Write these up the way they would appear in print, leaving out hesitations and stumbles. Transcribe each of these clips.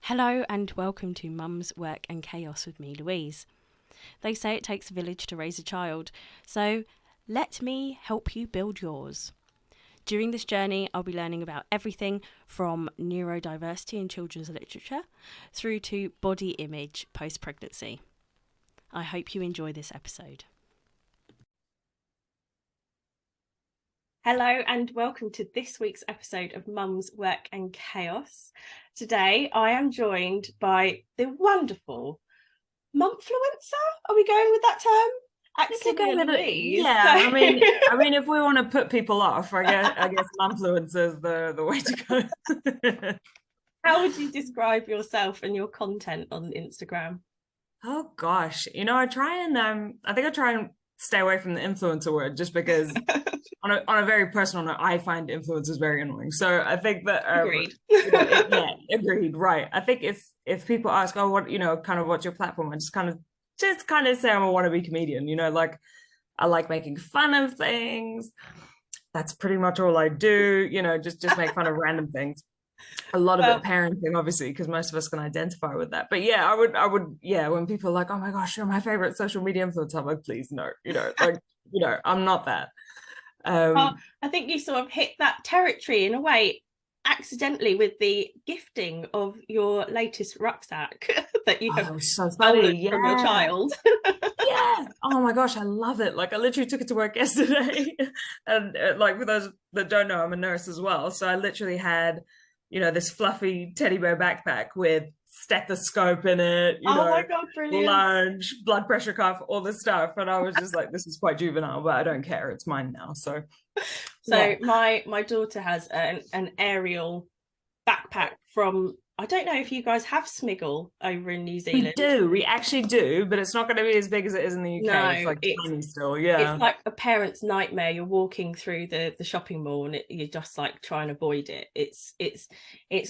Hello and welcome to Mum's Work and Chaos with me, Louise. They say it takes a village to raise a child, so let me help you build yours. During this journey, I'll be learning about everything from neurodiversity in children's literature through to body image post-pregnancy. I hope you enjoy this episode. Hello and welcome to this week's episode of Mum's Work and Chaos. Today I am joined by the wonderful mumfluencer. Are we going with that term? Aksinia Louise. Yeah, I mean, if we want to put people off, I guess mumfluencer is the way to go. How would you describe yourself and your content on Instagram? Oh gosh, I try and stay away from the influencer word just because on a very personal note, I find influencers very annoying. So I think that Agreed. Agreed, right. I think if people ask, oh, what kind of what's your platform, I just kind of say I'm a wannabe comedian. Like I like making fun of things. That's pretty much all I do. Just make fun of random things. A lot of it parenting, obviously, because most of us can identify with that. But yeah, I would, when people are like, oh my gosh, you're my favorite social media influencer, I'm like, please, no, I'm not that. I think you sort of hit that territory in a way accidentally with the gifting of your latest rucksack that you have so funny. from your child. Yeah. Oh my gosh, I love it. Like I literally took it to work yesterday. And like for those that don't know, I'm a nurse as well. So I literally had this fluffy teddy bear backpack with stethoscope in it, my God, brilliant. Lunch, blood pressure cuff, all this stuff. And I was just like, this is quite juvenile, but I don't care. It's mine now. So my daughter has an aerial backpack from, I don't know if you guys have Smiggle over in New Zealand. We actually do, but it's not going to be as big as it is in the UK. No, it's like tiny still. Yeah, it's like a parent's nightmare. You're walking through the shopping mall and you're just like trying to avoid it. It's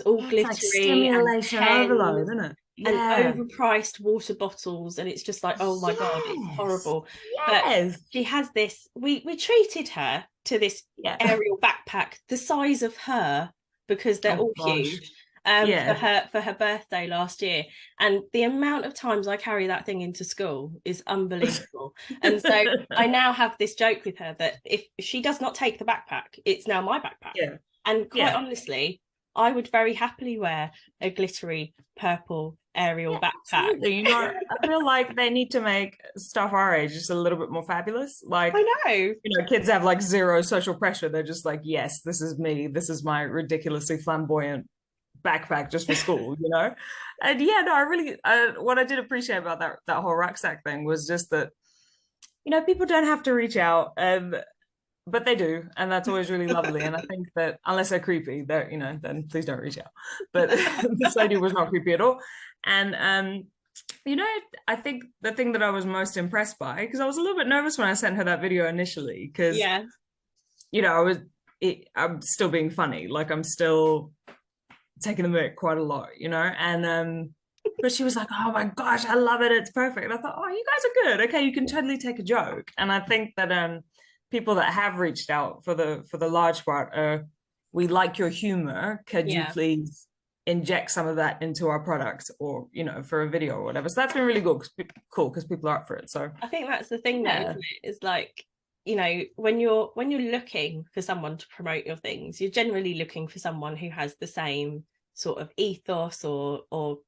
all glittery, like stimulation overload, isn't it? Yeah. And overpriced water bottles, and it's just like, oh my God, it's horrible. Yes. But she has this. We treated her to this aerial backpack the size of her because they're all huge. For her birthday last year, and the amount of times I carry that thing into school is unbelievable. And so I now have this joke with her that if she does not take the backpack, it's now my backpack. And quite honestly, I would very happily wear a glittery purple aerial backpack. Absolutely. I feel like they need to make stuff our age just a little bit more fabulous. Like I know, kids have like zero social pressure. They're just like, yes, this is me. This is my ridiculously flamboyant backpack just for school, And I really what I did appreciate about that whole rucksack thing was just that people don't have to reach out, but they do, and that's always really lovely. And I think that unless they're creepy, they're then please don't reach out. But this lady was not creepy at all. And I think the thing that I was most impressed by, because I was a little bit nervous when I sent her that video initially, because I'm still being funny, like I'm still taking the mic quite a lot, and but she was like, oh my gosh, I love it, it's perfect. And I thought, oh, you guys are good, okay, you can totally take a joke. And I think that people that have reached out for the large part we like your humor, could you please inject some of that into our product, or for a video or whatever. So that's been really cool because people are up for it. So I think that's the thing though, isn't it? It's like, when you're looking for someone to promote your things, you're generally looking for someone who has the same sort of ethos or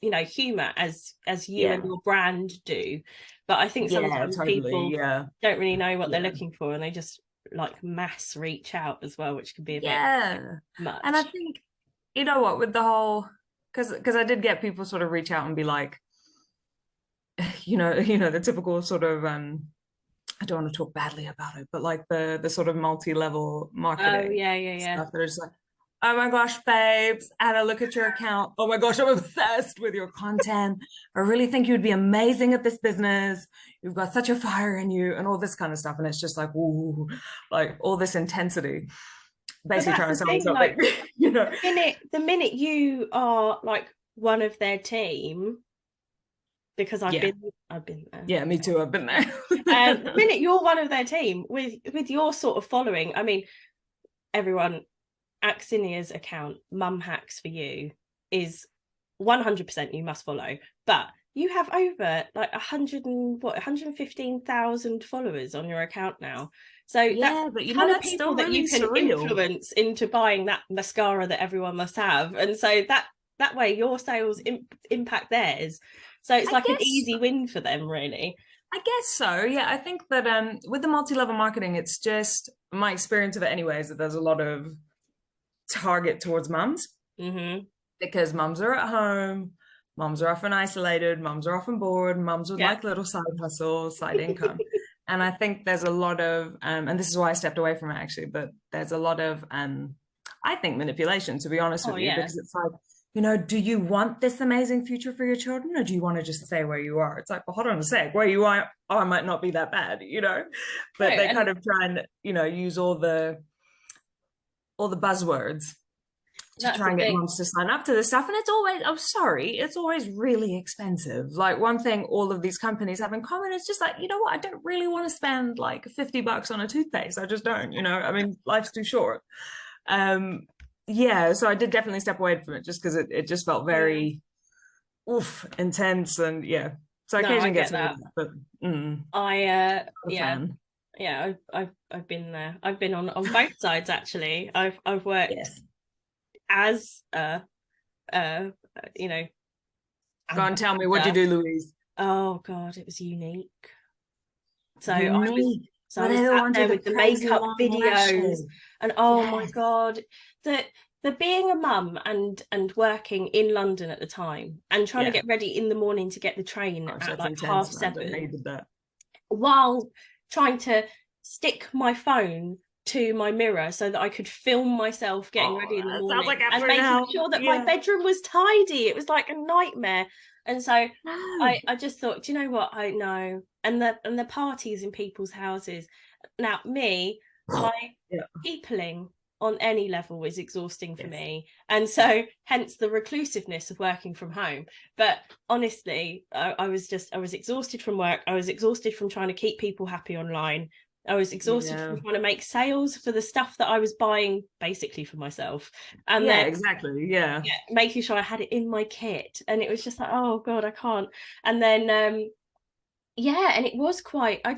humor as you and your brand do. But I think sometimes people don't really know what they're looking for, and they just like mass reach out as well, which can be a bit much. And I think what, with the whole, because I did get people sort of reach out and be like, the typical sort of I don't want to talk badly about it, but like the sort of multi-level marketing. Stuff that are just like, oh my gosh, babes, Anna, look at your account. Oh my gosh, I'm obsessed with your content. I really think you'd be amazing at this business. You've got such a fire in you, and all this kind of stuff. And it's just like, ooh, like all this intensity. Basically trying to sell something, like, the minute you are like one of their team, because I've been there. Yeah, me too. I've been there. The minute you're one of their team with your sort of following, I mean, everyone, Aksinia's account, Mum Hacks for You, is 100% you must follow, but you have over like 115,000 followers on your account now. So yeah, that's but kind of that's people still that really you can surreal. influence into buying that mascara that everyone must have, and so that way your sales impact theirs. So it's like an easy win for them, really. I guess so. Yeah, I think that with the multi-level marketing, it's just my experience of it anyways, that there's a lot of target towards mums, because mums are at home, mums are often isolated, mums are often bored, mums would like little side hustles, side income. And I think there's a lot of and this is why I stepped away from it actually, but there's a lot of I think manipulation, to be honest with you, because it's like, you know, do you want this amazing future for your children, or do you want to just stay where you are? It's like, well, hold on a sec, where you are might not be that bad, you know. But they kind of try and, you know, use all the buzzwords to try and get moms to sign up to this stuff. And it's always, I'm sorry, it's always really expensive. Like, one thing all of these companies have in common is just like, you know what, I don't really want to spend like $50 on a toothpaste. I just don't, you know, I mean, life's too short. Yeah, so I did definitely step away from it just because it just felt very intense, and so occasionally gets that. But I've been there. I've been on both sides actually. I've worked as you know. Go on, tell me, what did you do, Louise? Oh God, it was unique. So unique. I was sat there with the makeup videos, and my God, the being a mum and working in London at the time and trying to get ready in the morning to get the train at like 7:30, while trying to stick my phone to my mirror so that I could film myself getting ready in the morning, and making sure that my bedroom was tidy. It was like a nightmare. And so I just thought, do you know what? I know. And the parties in people's houses. Now, my peopling on any level is exhausting for me. And so hence the reclusiveness of working from home. But honestly, I was exhausted from work. I was exhausted from trying to keep people happy online. I was exhausted from trying to make sales for the stuff that I was buying basically for myself. And making sure I had it in my kit. And it was just like, oh God, I can't. And then and it was quite, I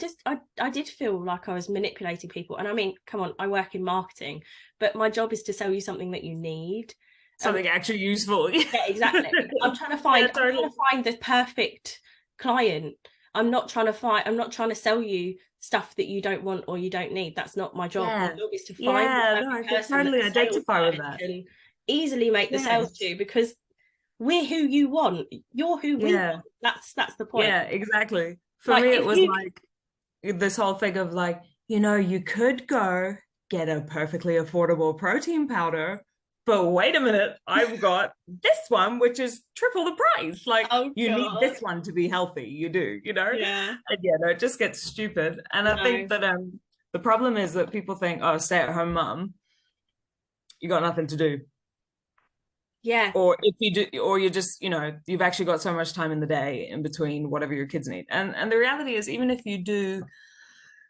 did feel like I was manipulating people. And I mean, come on, I work in marketing, but my job is to sell you something that you need. Something actually useful. Yeah, exactly. I'm trying to find the perfect client. I'm not trying to sell you stuff that you don't want or you don't need. That's not my job. My job is to find the perfect person totally identify with that. And easily make the sales to, because we're who you want. You're who we want. That's the point. Yeah, exactly. For me, it was like this whole thing of like, you know, you could go get a perfectly affordable protein powder, but wait a minute, I've got this one, which is triple the price. Like, you need this one to be healthy. You do, you know? Yeah. And it just gets stupid. And I think that the problem is that people think, oh, stay-at-home mum, you got nothing to do. Yeah. Or if you do, or you just, you know, you've actually got so much time in the day in between whatever your kids need. And the reality is, even if you do,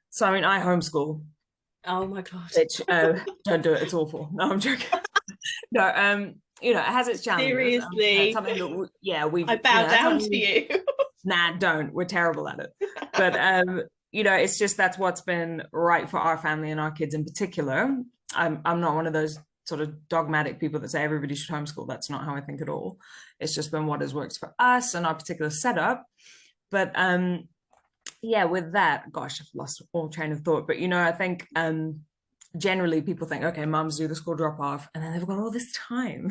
so I mean, I homeschool. Oh my God. Which don't do it, it's awful. No, I'm joking. No, you know, it has its challenges. Seriously. Something that we've I bow down to you. Nah, don't. We're terrible at it. But you know, it's just that's what's been right for our family and our kids in particular. I'm not one of those sort of dogmatic people that say everybody should homeschool. That's not how I think at all. It's just been what has worked for us and our particular setup. But with that, gosh, I've lost all train of thought. But you know, I think generally people think, okay, mums do the school drop off, and then they've got all this time.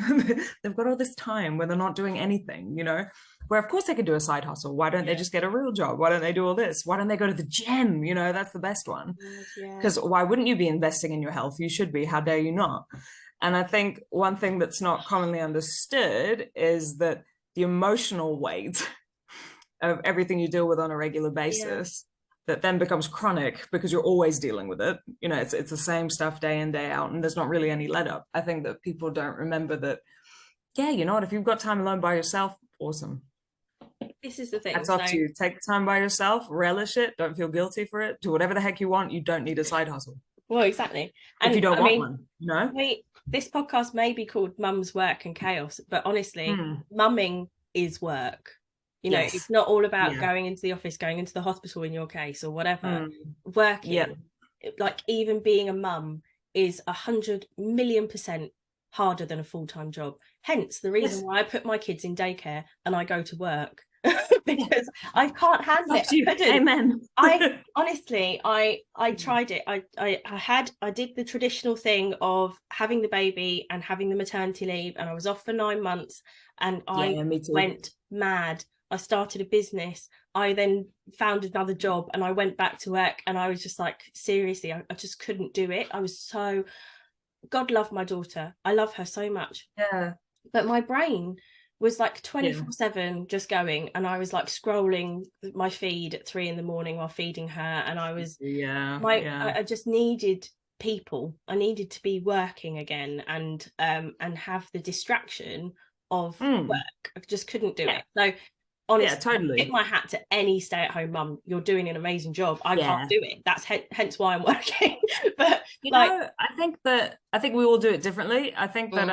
They've got all this time where they're not doing anything, you know, where of course they could do a side hustle. Why don't they just get a real job? Why don't they do all this? Why don't they go to the gym? You know, that's the best one. Because why wouldn't you be investing in your health? You should be. How dare you not? And I think one thing that's not commonly understood is that the emotional weight of everything you deal with on a regular basis that then becomes chronic because you're always dealing with it. You know, it's the same stuff day in, day out, and there's not really any let up. I think that people don't remember that, you know what, if you've got time alone by yourself, awesome. This is the thing. That's up to you. Take the time by yourself, relish it, don't feel guilty for it, do whatever the heck you want. You don't need a side hustle. Well, exactly. And if you don't want one, you know? This podcast may be called Mum's Work and Chaos, but honestly, mumming is work. You know, it's not all about going into the office, going into the hospital in your case, or whatever. Working, like even being a mum, is 100,000,000% harder than a full-time job. Hence the reason why I put my kids in daycare and I go to work. Because I can't handle it. Amen. I honestly, I tried it. I did the traditional thing of having the baby and having the maternity leave, and I was off for 9 months, and I went mad. I started a business. I then found another job, and I went back to work, and I was just like, seriously, I just couldn't do it. I was so, God love my daughter. I love her so much. Yeah. But my brain was like 24/7 just going, and I was like scrolling my feed at 3 a.m. while feeding her, and I was I just needed people. I needed to be working again and have the distraction of work. I just couldn't do it. So honestly, totally. tip my hat to any stay-at-home mum. You're doing an amazing job. I can't do it. That's hence why I'm working. But you know, I think we all do it differently. I think that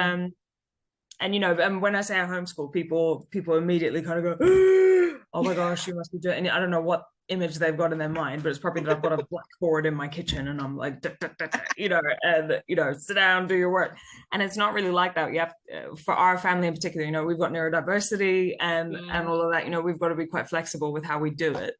and you know, and when I say I homeschool, people immediately kind of go, oh my gosh, you must be doing. And I don't know what image they've got in their mind, but it's probably that I've got a blackboard in my kitchen and I'm like, you know, and you know, sit down, do your work. And it's not really like that. You have for our family in particular, you know, we've got neurodiversity and all of that. You know, we've got to be quite flexible with how we do it.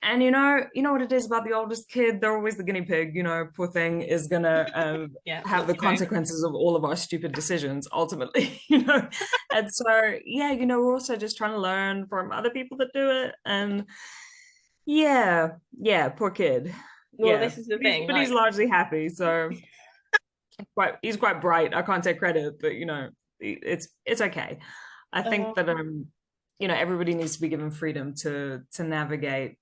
And you know what it is about the oldest kid? They're always the guinea pig. You know, poor thing is gonna have the consequences of all of our stupid decisions ultimately. You know, and so you know, we're also just trying to learn from other people that do it. And poor kid. Well, this is the thing, but he's largely happy. So he's quite bright. I can't take credit, but you know, it's okay. I think that you know, everybody needs to be given freedom to navigate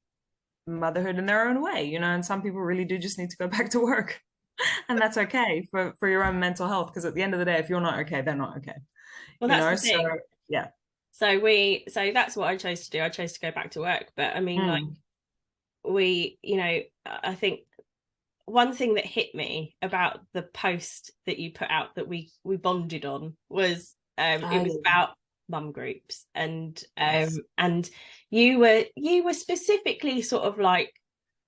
motherhood in their own way, you know, and some people really do just need to go back to work. And that's okay for your own mental health, because at the end of the day, if you're not okay, they're not okay. Well, that's the thing. So that's what I chose to do. I chose to go back to work. But I mean, like, you know, I think one thing that hit me about the post that you put out that we bonded on was it was about mum groups, and and you were specifically sort of like,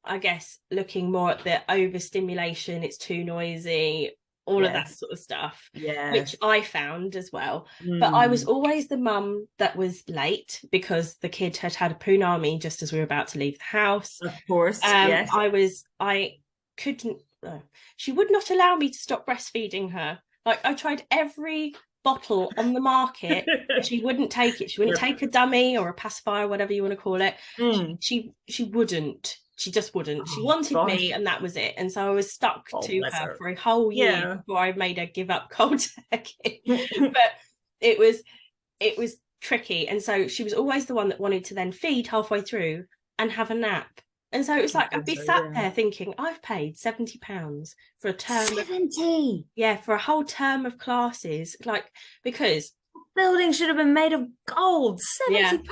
I guess, looking more at the overstimulation, it's too noisy, all of that sort of stuff, which I found as well. But I was always the mum that was late because the kid had had a punami just as we were about to leave the house. Of course. I couldn't, she would not allow me to stop breastfeeding her. Like, I tried every bottle on the market. She wouldn't take it. She wouldn't take a dummy or a pacifier, whatever you want to call it. She wouldn't. She just wouldn't. She wanted me, and that was it. And so I was stuck to her for a whole year before I made her give up cold turkey. But it was tricky. And so she was always the one that wanted to then feed halfway through and have a nap. And so it was like, I'd be sat there thinking, I've paid £70 for a term. 70? For a whole term of classes. Like, because the building should have been made of gold. £70.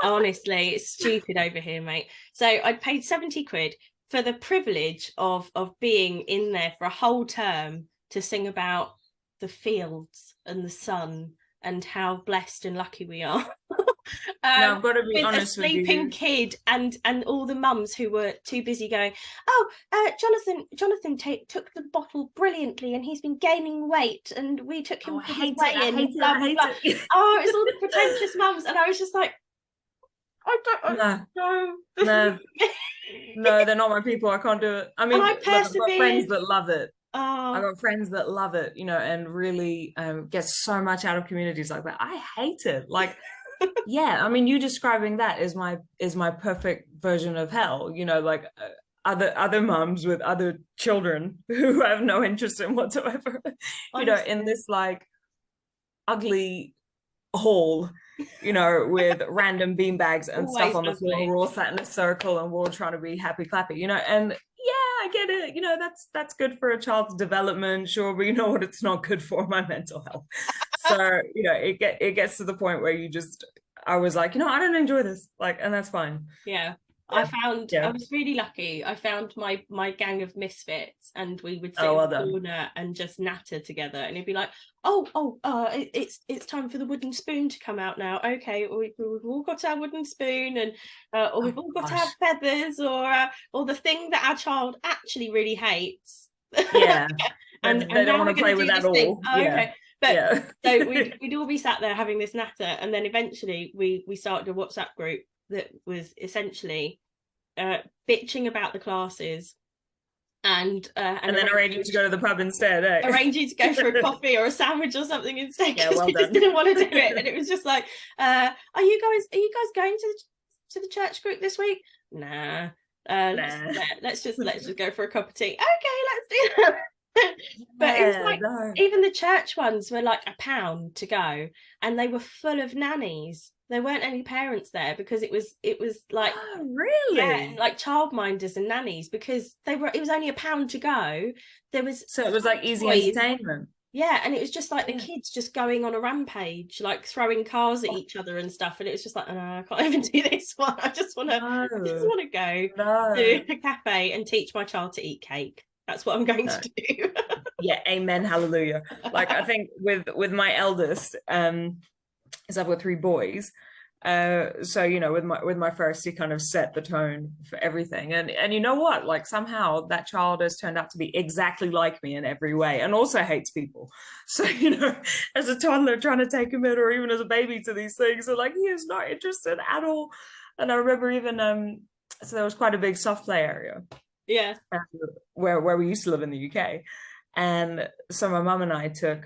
Honestly, it's stupid over here, mate. So I'd paid 70 quid for the privilege of being in there for a whole term to sing about the fields and the sun and how blessed and lucky we are. No, I've got to be honest with you. A sleeping kid and all the mums who were too busy going, Jonathan took the bottle brilliantly and he's been gaining weight and we took him for his weigh-in. I hate it. Oh, it was all the pretentious mums, and I was just like, I don't know. No, they're not my people. I can't do it. I mean, I've got friends that love it. I got friends that love it, you know, and really get so much out of communities like that. I hate it. Like, I mean, you describing that is my perfect version of hell, you know, like other mums with other children who have no interest in whatsoever, you know, in this like ugly hall, you know, with random beanbags and stuff on the floor. We're all sat in a circle and we're all trying to be happy clappy, you know. And I get it, you know, that's good for a child's development, sure, but you know what, it's not good for my mental health. So, you know, it gets to the point where I was like, you know, I don't enjoy this, like, and that's fine. I was really lucky. I found my gang of misfits, and we would sit in the corner and just natter together, and it'd be like, it's time for the wooden spoon to come out now. Okay, we've all got our wooden spoon, and or we've all got our feathers, or the thing that our child actually really hates. Yeah. and they don't want to play with that all. Okay. But so we'd all be sat there having this natter, and then eventually we started a WhatsApp group that was essentially bitching about the classes, and then arranging to go to the pub instead. Arranging to go for a coffee or a sandwich or something instead, because we just didn't want to do it. And it was just like, are you guys going to the church group this week? Nah. Let's just go for a cup of tea. Okay, let's do that. But it was like, even the church ones were like £1 to go, and they were full of nannies. There weren't any parents there, because it was like, really, like childminders and nannies, because it was only £1 to go. It was like easy entertainment. Yeah, and it was just like the kids just going on a rampage, like throwing cars at each other and stuff. And it was just like, oh, no, I can't even do this one. I just want to go to a cafe and teach my child to eat cake. That's what I'm going to do. Yeah, amen, hallelujah. Like, I think with my eldest, is I've got 3 boys. So, you know, with my first, he kind of set the tone for everything. And you know what? Like, somehow that child has turned out to be exactly like me in every way, and also hates people. So, you know, as a toddler trying to take him in, or even as a baby, to these things, so like, he is not interested at all. And I remember even so there was quite a big soft play area. Yeah. Where we used to live in the UK. And so my mum and I took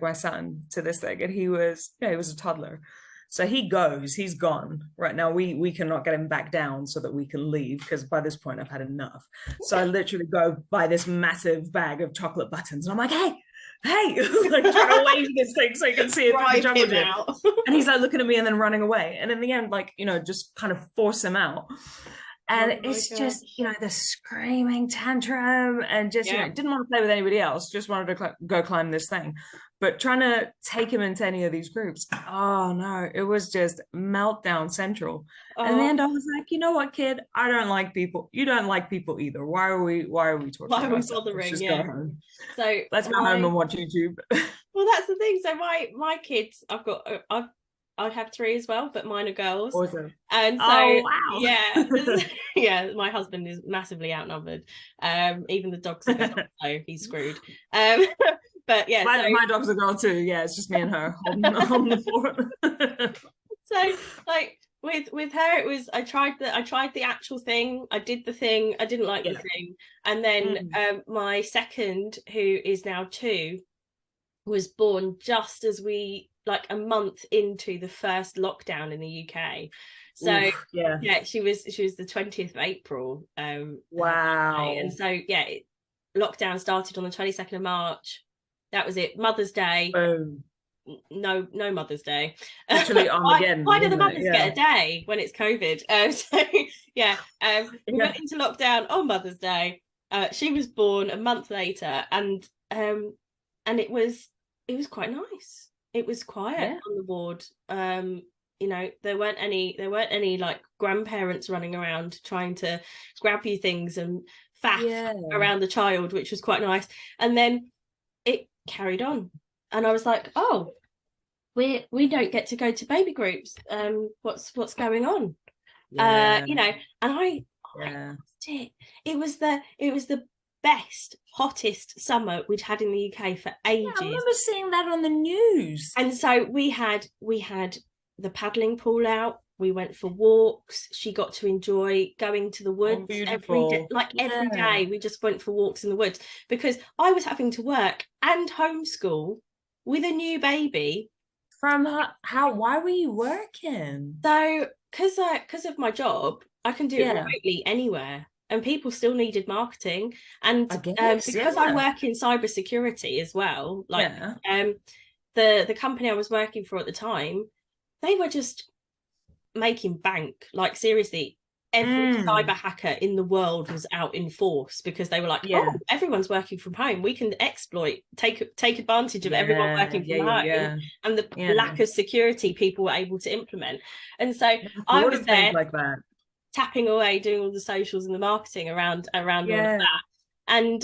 my son to this thing, and he was a toddler. So he's gone. Right now we cannot get him back down so that we can leave, because by this point I've had enough. So I literally go buy this massive bag of chocolate buttons, and I'm like, hey, like trying to wave this thing so you can see it through the chocolate out. And he's like looking at me and then running away. And in the end, like, you know, just kind of force him out. And it's just, you know, the screaming tantrum, and just, you know, didn't want to play with anybody else, just wanted to go climb this thing. But trying to take him into any of these groups, oh no, it was just meltdown central. And in the end, I was like, you know what, kid, I don't like people. You don't like people either. Why are we torturing ourselves? Bothering? Let's just go home. So let's go home and watch YouTube. Well, that's the thing. So my kids, I have 3 as well, but mine are girls. Awesome. And so, wow. yeah, my husband is massively outnumbered. Even the dogs are girls, so he's screwed. But yeah, my dog's a girl too. Yeah, it's just me and her on the floor. So, like, with her, it was, I tried the actual thing. I did the thing. I didn't like the thing. And then my second, who is now 2, was born just as like a month into the first lockdown in the UK. So she was the 20th of April. Wow. And so lockdown started on the 22nd of March. That was it. Mother's Day. No Mother's Day. Actually, why do the mothers get a day when it's COVID? We went into lockdown on Mother's Day. She was born a month later, and it was quite nice. It was quiet on the ward. You know, there weren't any like grandparents running around trying to grab you things and faff around the child, which was quite nice. And then it carried on, and I was like, oh, we don't get to go to baby groups. What's going on? You know, and I loved it. It was the best, hottest summer we'd had in the UK for ages. I remember seeing that on the news. And so we had the paddling pool out. We went for walks. She got to enjoy going to the woods every day. We just went for walks in the woods, because I was having to work and homeschool with a new baby. From why were you working? So because of my job, I can do it remotely anywhere. And people still needed marketing, and because I work in cybersecurity as well, like the company I was working for at the time, they were just making bank. Like, seriously, every cyber hacker in the world was out in force, because they were like, oh, everyone's working from home, we can take advantage of everyone working from home, and the lack of security people were able to implement. And so I was there like that. tapping away, doing all the socials and the marketing around all of that, and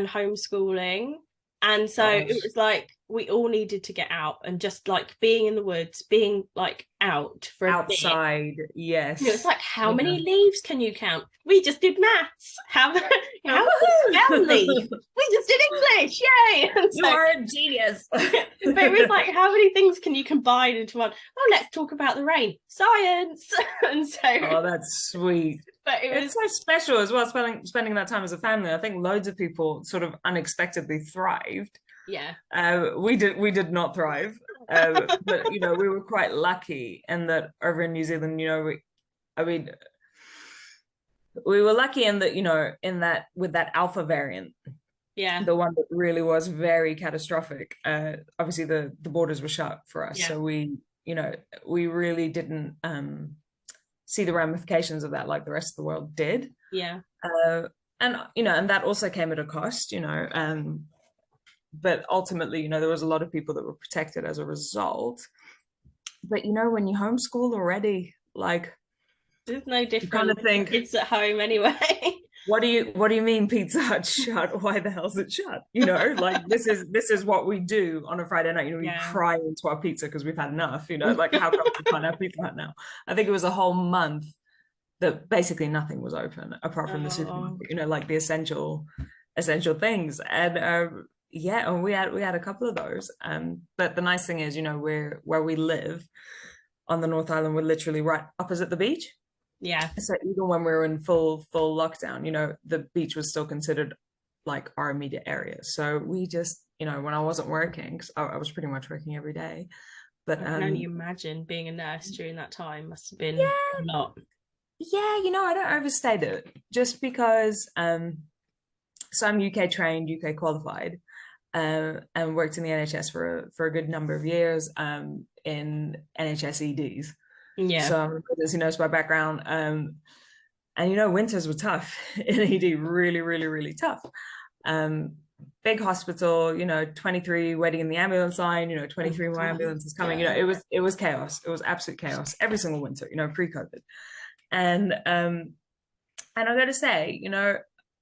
homeschooling. And so it was like we all needed to get out and just like being in the woods, being like out for outside. Yes. It's like, how many leaves can you count? We just did maths. How many spell leaf? We just did English. Yay! And you are a genius. But it was like, how many things can you combine into one? Oh, let's talk about the rain. Science. And so, oh, that's sweet. But it's so special as well, spending that time as a family. I think loads of people sort of unexpectedly thrived. Yeah. We did not thrive. But you know, we were quite lucky in that over in New Zealand, you know, we were lucky in that, you know, in that with that alpha variant, the one that really was very catastrophic. Obviously the borders were shut for us, so we really didn't see the ramifications of that like the rest of the world did. And you know, and that also came at a cost, you know. But ultimately, you know, there was a lot of people that were protected as a result. But you know, when you homeschool already, like, there's no different. You kind of think it's at home anyway. What do you mean Pizza Hut's shut? Why the hell's it shut? You know, like this is what we do on a Friday night. You know, we cry into our pizza because we've had enough. You know, like how come we can't have Pizza Hut now? I think it was a whole month that basically nothing was open apart from the supermarket. You know, like the essential things. And and we had a couple of those. But the nice thing is, you know, where we live on the North Island, we're literally right opposite the beach. Yeah. So even when we were in full lockdown, you know, the beach was still considered like our immediate area. So we just, you know, when I wasn't working, because I was pretty much working every day. But I can only imagine being a nurse during that time must have been a lot. Yeah, you know, I don't overstate it just because so I'm UK trained, UK qualified, and worked in the NHS for a good number of years in NHS EDs. Yeah. So as you know, it's my background. And you know, winters were tough in ED, really, really, really tough. Big hospital, you know, 23 waiting in the ambulance line, you know, 23 more ambulances coming. You know, it was chaos. It was absolute chaos every single winter, you know, pre-COVID. And I gotta say, you know,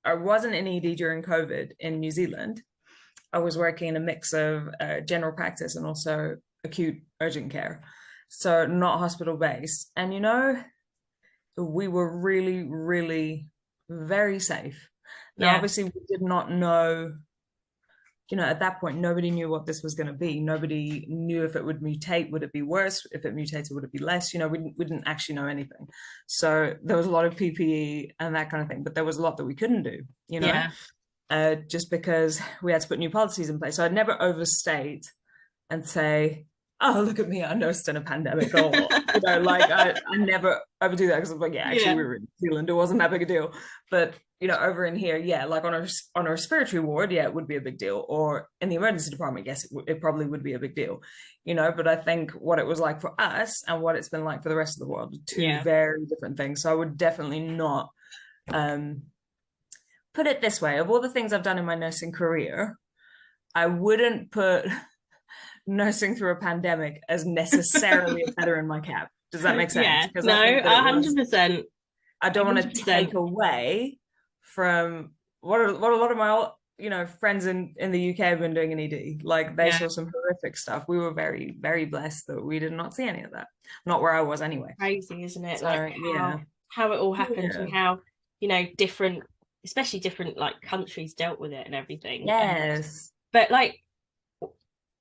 I wasn't in ED during COVID in New Zealand. I was working in a mix of general practice and also acute urgent care. So not hospital based. And, you know, we were really, really very safe. Now, obviously, we did not know, you know, at that point, nobody knew what this was going to be. Nobody knew if it would mutate. Would it be worse? If it mutated, would it be less? You know, we didn't actually know anything. So there was a lot of PPE and that kind of thing. But there was a lot that we couldn't do, you know, just because we had to put new policies in place. So I'd never overstate and say, oh, look at me, I nursed in a pandemic. Or, you know, like I never overdo that because I'm like, actually, we were in New Zealand. It wasn't that big a deal. But, you know, over in here, like on our respiratory ward, it would be a big deal. Or in the emergency department, yes, it probably would be a big deal, you know. But I think what it was like for us and what it's been like for the rest of the world are two very different things. So I would definitely not put it this way. Of all the things I've done in my nursing career, I wouldn't put nursing through a pandemic as necessarily a feather in my cap. Does that make sense? Yeah, no, 100%. I don't want to take away from what a lot of my, you know, friends in the UK have been doing in ED. Like they saw some horrific stuff. We were very, very blessed that we did not see any of that. Not where I was anyway. Crazy, isn't it? So, like how it all happened and how, you know, different, especially different like countries dealt with it and everything. Yes. But like,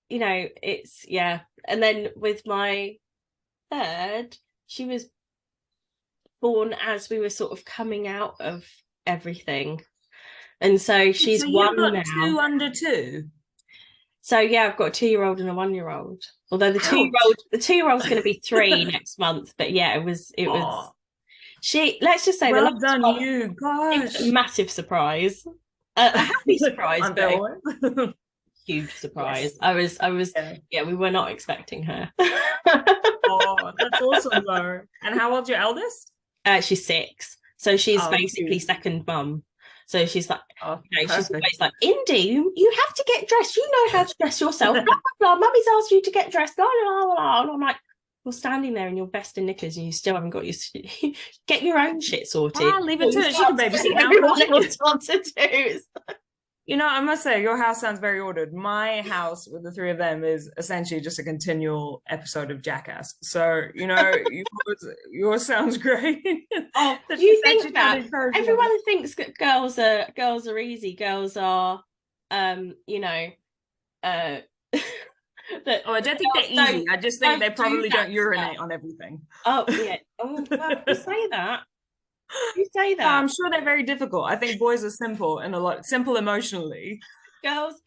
you know, it's and then with my third, she was born as we were sort of coming out of everything, and so she's one now. 2 under 2. So I've got a 2-year-old and a 1-year-old. Although the 2-year-old's going to be 3 next month, but it was she. Let's just say, well done, you gosh, massiff surprise, a happy surprise, but huge surprise. Yes. I was we were not expecting her. Oh, that's awesome though. And how old's your eldest? She's 6, so she's basically second mum. So she's like, she's always like, Indy, you have to get dressed. You know how to dress yourself. Blah blah blah. Mummy's asked you to get dressed. Blah blah blah. And I'm like, standing there in your vest and knickers and you still haven't got your get your own shit sorted. Leave it to it. She can babysit now. Everyone else what to do. You know, I must say, your house sounds very ordered. My house with the three of them is essentially just a continual episode of Jackass. So, you know, yours soun's great. Oh, you think that everyone thinks that girls are easy. Girls are, you know, that. Oh, I don't think they're easy. I just think they probably don't urinate on everything. Oh yeah. Oh, well, you say that. You say that. I'm sure they're very difficult. I think boys are simple and a lot simple emotionally. Girls,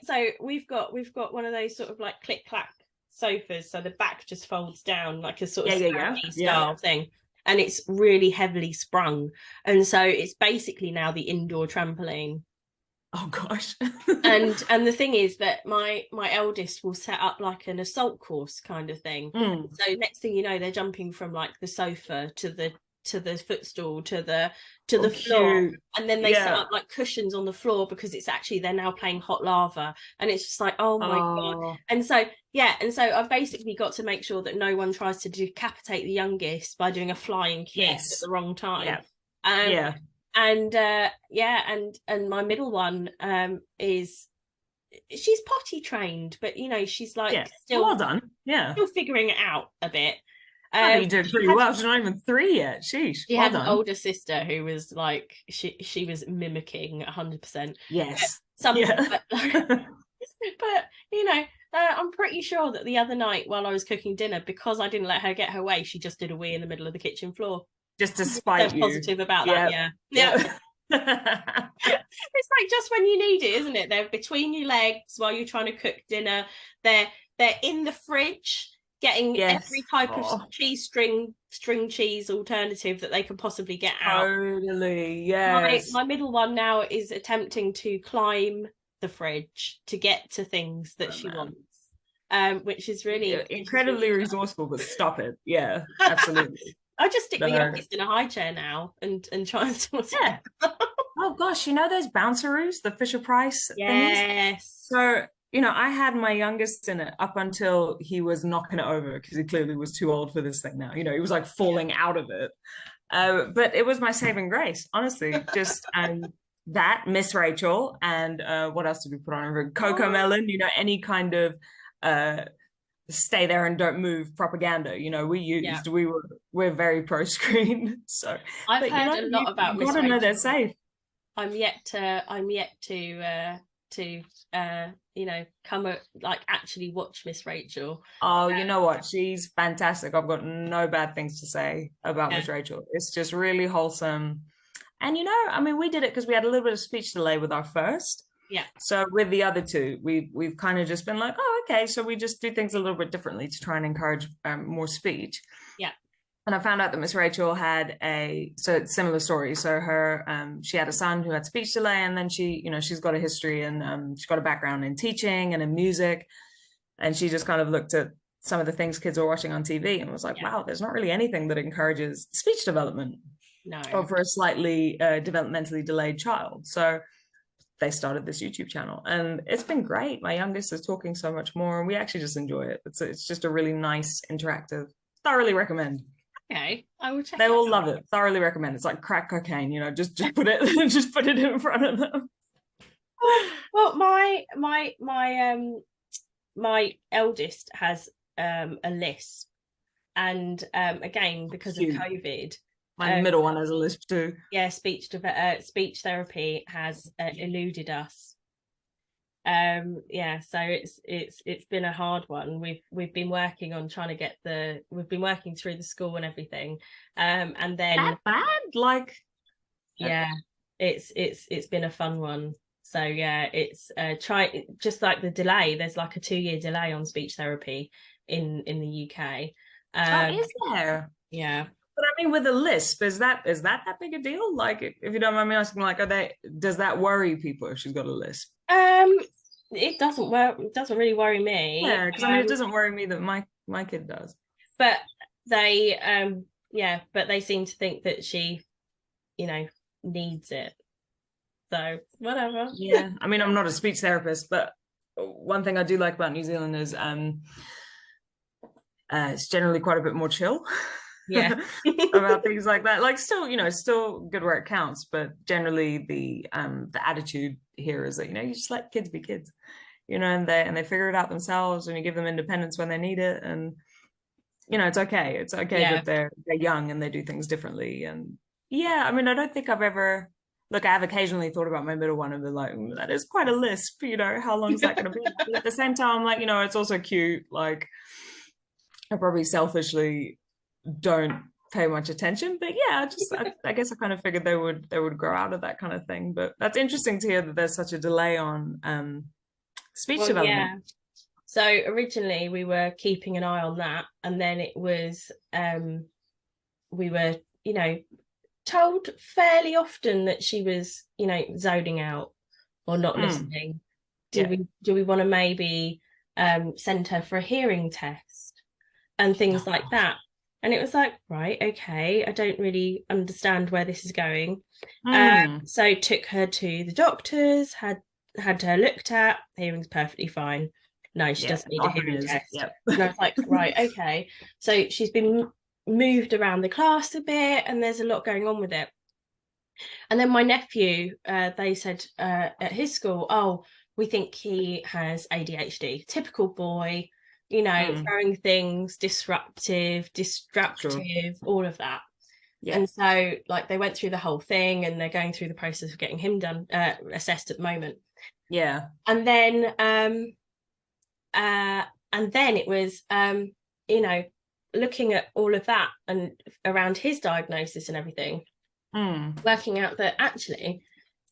so we've got one of those sort of like click clack sofas, so the back just folds down like a sort of style thing, and it's really heavily sprung, and so it's basically now the indoor trampoline. Oh gosh. and the thing is that my eldest will set up like an assault course kind of thing. So next thing you know, they're jumping from like the sofa to the footstool to the floor, and then they set up like cushions on the floor because it's actually they're now playing hot lava, and it's just like, oh my god. And so I've basically got to make sure that no one tries to decapitate the youngest by doing a flying kick at the wrong time. And my middle one is, she's potty trained, but you know, she's like still well done. Still figuring it out a bit. You did pretty well. She's not even 3 yet. Sheesh. She had an older sister who was like, she was mimicking 100%. Yes. But you know, I'm pretty sure that the other night while I was cooking dinner, because I didn't let her get her way, she just did a wee in the middle of the kitchen floor. Just to spite you. Positive about that, yeah. It's like just when you need it, isn't it? They're between your legs while you're trying to cook dinner. They're in the fridge getting every type of cheese, string cheese alternative that they can possibly get out. Totally, yes. My middle one now is attempting to climb the fridge to get to things that she wants, which is really incredibly resourceful. But stop it, absolutely. I just stick the youngest in a high chair now and try and sort it out. Oh gosh, you know those bounceroos, the Fisher Price thingies? So, you know, I had my youngest in it up until he was knocking it over because he clearly was too old for this thing now. You know, he was like falling out of it. But it was my saving grace, honestly. Just that, Miss Rachel, and what else did we put on? Cocoa Melon, you know, any kind of stay there and don't move propaganda, you know, we're very pro screen. So I've heard a lot about Miss Rachel. Know they're safe. I'm yet to you know, actually watch Miss Rachel. Oh, you know what? She's fantastic. I've got no bad things to say about Miss Rachel. It's just really wholesome. And, you know, I mean, we did it because we had a little bit of speech delay with our first. Yeah. So with the other two, we've kind of just been like, oh, okay. So we just do things a little bit differently to try and encourage more speech. Yeah. And I found out that Miss Rachel had it's similar story. So her, she had a son who had speech delay, and then she's got a history and she's got a background in teaching and in music. And she just kind of looked at some of the things kids were watching on TV and was like, wow, there's not really anything that encourages speech development. No. Or for a slightly developmentally delayed child. So they started this YouTube channel and it's been great. My youngest is talking so much more and we actually just enjoy it. It's just a really nice, interactive, thoroughly recommend. Okay, I will check. They all love it. Thoroughly recommend. It's like crack cocaine, you know. Just put it, just put it in front of them. Well, my eldest has a lisp, and again because of COVID, my middle one has a lisp too. Yeah, speech therapy has eluded us. So it's been a hard one. We've been working on trying to get we've been working through the school and everything, and then that bad, like, it's been a fun one. So it's just like the delay. There's like a 2-year delay on speech therapy in the UK. Is there? Yeah. But I mean, with a lisp, is that big a deal? Like, if you don't mind me asking, like, does that worry people if she's got a lisp? It doesn't really worry me. Yeah, because I mean, it doesn't worry me that my kid does. But they seem to think that she, you know, needs it. So whatever. Yeah, I mean, I'm not a speech therapist, but one thing I do like about New Zealand is it's generally quite a bit more chill. Yeah. About things like that. Like still, you know, still good where it counts, but generally the attitude here is that, you know, you just let kids be kids, you know, and they figure it out themselves, and you give them independence when they need it, and you know, it's okay. It's okay Yeah. that they're young and they do things differently. And yeah, I mean, I don't think I've ever look, I've occasionally thought about my middle one and been like, that is quite a lisp, you know, how long is that going to be? But at the same time, like, you know, it's also cute. Like, I probably selfishly don't pay much attention, but yeah, I guess I kind of figured they would grow out of that kind of thing. But that's interesting to hear that there's such a delay on speech development. Yeah. So originally we were keeping an eye on that, and then it was we were, you know, told fairly often that she was, you know, zoning out or not listening. Do we want to maybe send her for a hearing test and things like that? And it was like, right, okay, I don't really understand where this is going. So took her to the doctors, had her looked at, hearing's perfectly fine. No, she doesn't need a hearing test. Yep. And I was like, right, okay. So she's been moved around the class a bit, and there's a lot going on with it. And then my nephew, they said at his school, oh, we think he has ADHD. Typical boy, you know, throwing things, disruptive, destructive, all of that. Yeah. And so, like, they went through the whole thing, and they're going through the process of getting him done, assessed at the moment. Yeah. And then it was, you know, looking at all of that and around his diagnosis and everything, working out that actually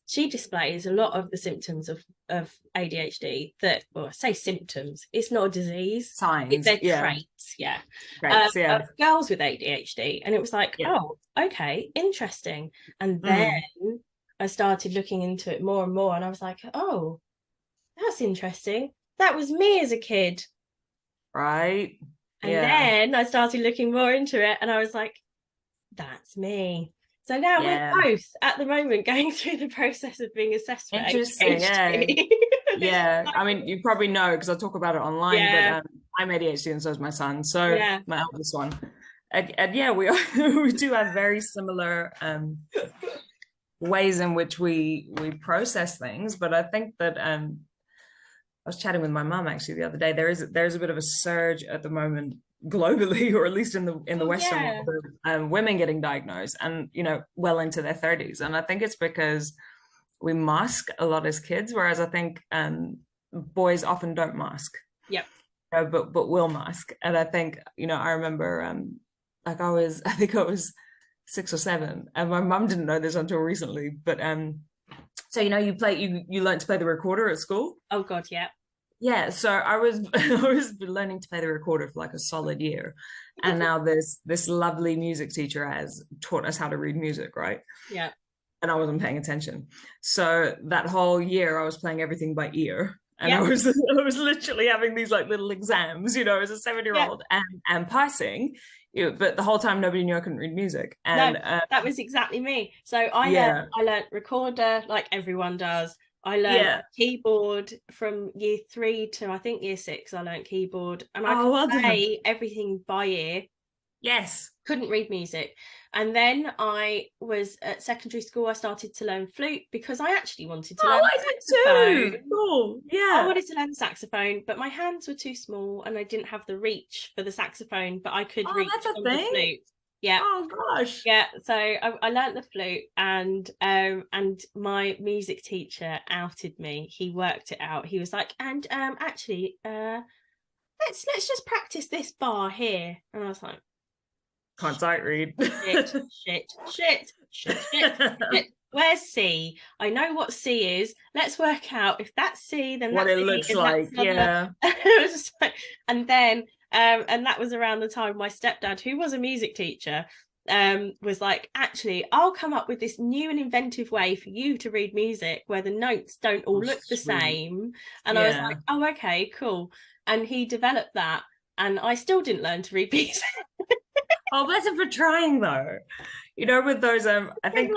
she displays a lot of the symptoms of ADHD that, well, I say symptoms, it's not a disease. Signs. They're traits, traits, of girls with ADHD. And it was like, oh, okay, interesting. And then I started looking into it more and more, and I was like, oh, that's interesting. That was me as a kid. Right. And then I started looking more into it, and I was like, that's me. So now we're both at the moment going through the process of being assessed for ADHD. Yeah. I mean, you probably know because I talk about it online, but I'm ADHD and so is my son. So my eldest one. And yeah, we do have very similar ways in which we process things. But I think that I was chatting with my mum actually the other day. There's a bit of a surge at the moment globally, or at least in the Western world, women getting diagnosed, and you know, well into their 30s. And I think it's because we mask a lot as kids, whereas I think boys often don't mask. Yep. But will mask. And I think, you know, I remember I think I was 6 or 7, and my mum didn't know this until recently, but so you know, you learned to play the recorder at school. Oh god, yeah. So I was learning to play the recorder for like a solid year, and now this lovely music teacher has taught us how to read music, right? Yeah. And I wasn't paying attention, so that whole year I was playing everything by ear, and I was literally having these like little exams, you know, as a 7-year-old, and passing. But the whole time nobody knew I couldn't read music. And no, that was exactly me. So I learned recorder like everyone does. I learned keyboard from year 3 to I think year 6. I learned keyboard, and I could play everything by ear. Yes. Couldn't read music. And then I was at secondary school, I started to learn flute because I actually wanted to learn saxophone. Did too. Cool. Yeah. I wanted to learn saxophone, but my hands were too small and I didn't have the reach for the saxophone, but I could reach on the flute. Yeah. Oh gosh. Yeah. So I learned the flute, and my music teacher outed me. He worked it out. He was like, and actually, let's just practice this bar here. And I was like, can't sight read. Shit. Where's C? I know what C is. Let's work out if that's C, then what that's it looks like. Yeah. It was just like, and then and that was around the time my stepdad, who was a music teacher, was like, actually, I'll come up with this new and inventive way for you to read music where the notes don't all look the same. And I was like, oh, okay, cool. And he developed that, and I still didn't learn to read music. Oh, bless him for trying though. You know, with those I think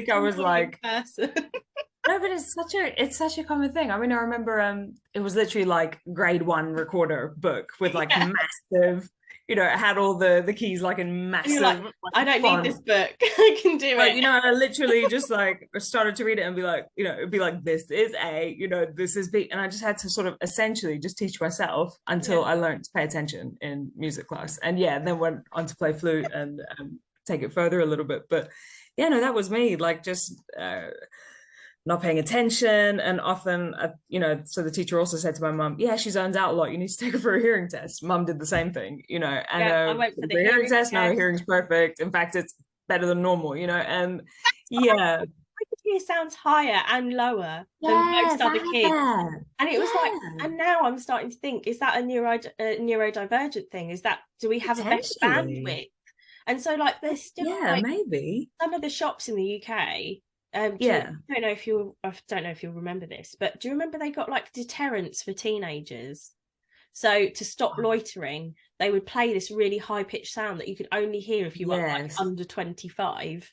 I was like person. No, but it's such a common thing. I mean, I remember it was literally like grade 1 recorder book with like massive, you know, it had all the keys like in massive. Like, I don't need this book. I can do it. You know, I literally just like started to read it and be like, you know, it'd be like, this is A, you know, this is B. And I just had to sort of essentially just teach myself until I learned to pay attention in music class. And then went on to play flute and take it further a little bit. But yeah, no, that was me, like just not paying attention. And often, you know, so the teacher also said to my mum, yeah, she zones out a lot. You need to take her for a hearing test. Mum did the same thing, you know, and I went for the hearing test. No, her hearing's perfect. In fact, it's better than normal, you know, and my ear sounds higher and lower than most other kids. And it was like, and now I'm starting to think, is that a neurodivergent thing? Is that, do we have a better bandwidth? And so like there's still like, maybe some of the shops in the UK. I don't know if you'll remember this, but do you remember they got like deterrents for teenagers? So to stop loitering, they would play this really high pitched sound that you could only hear if you were like under 25.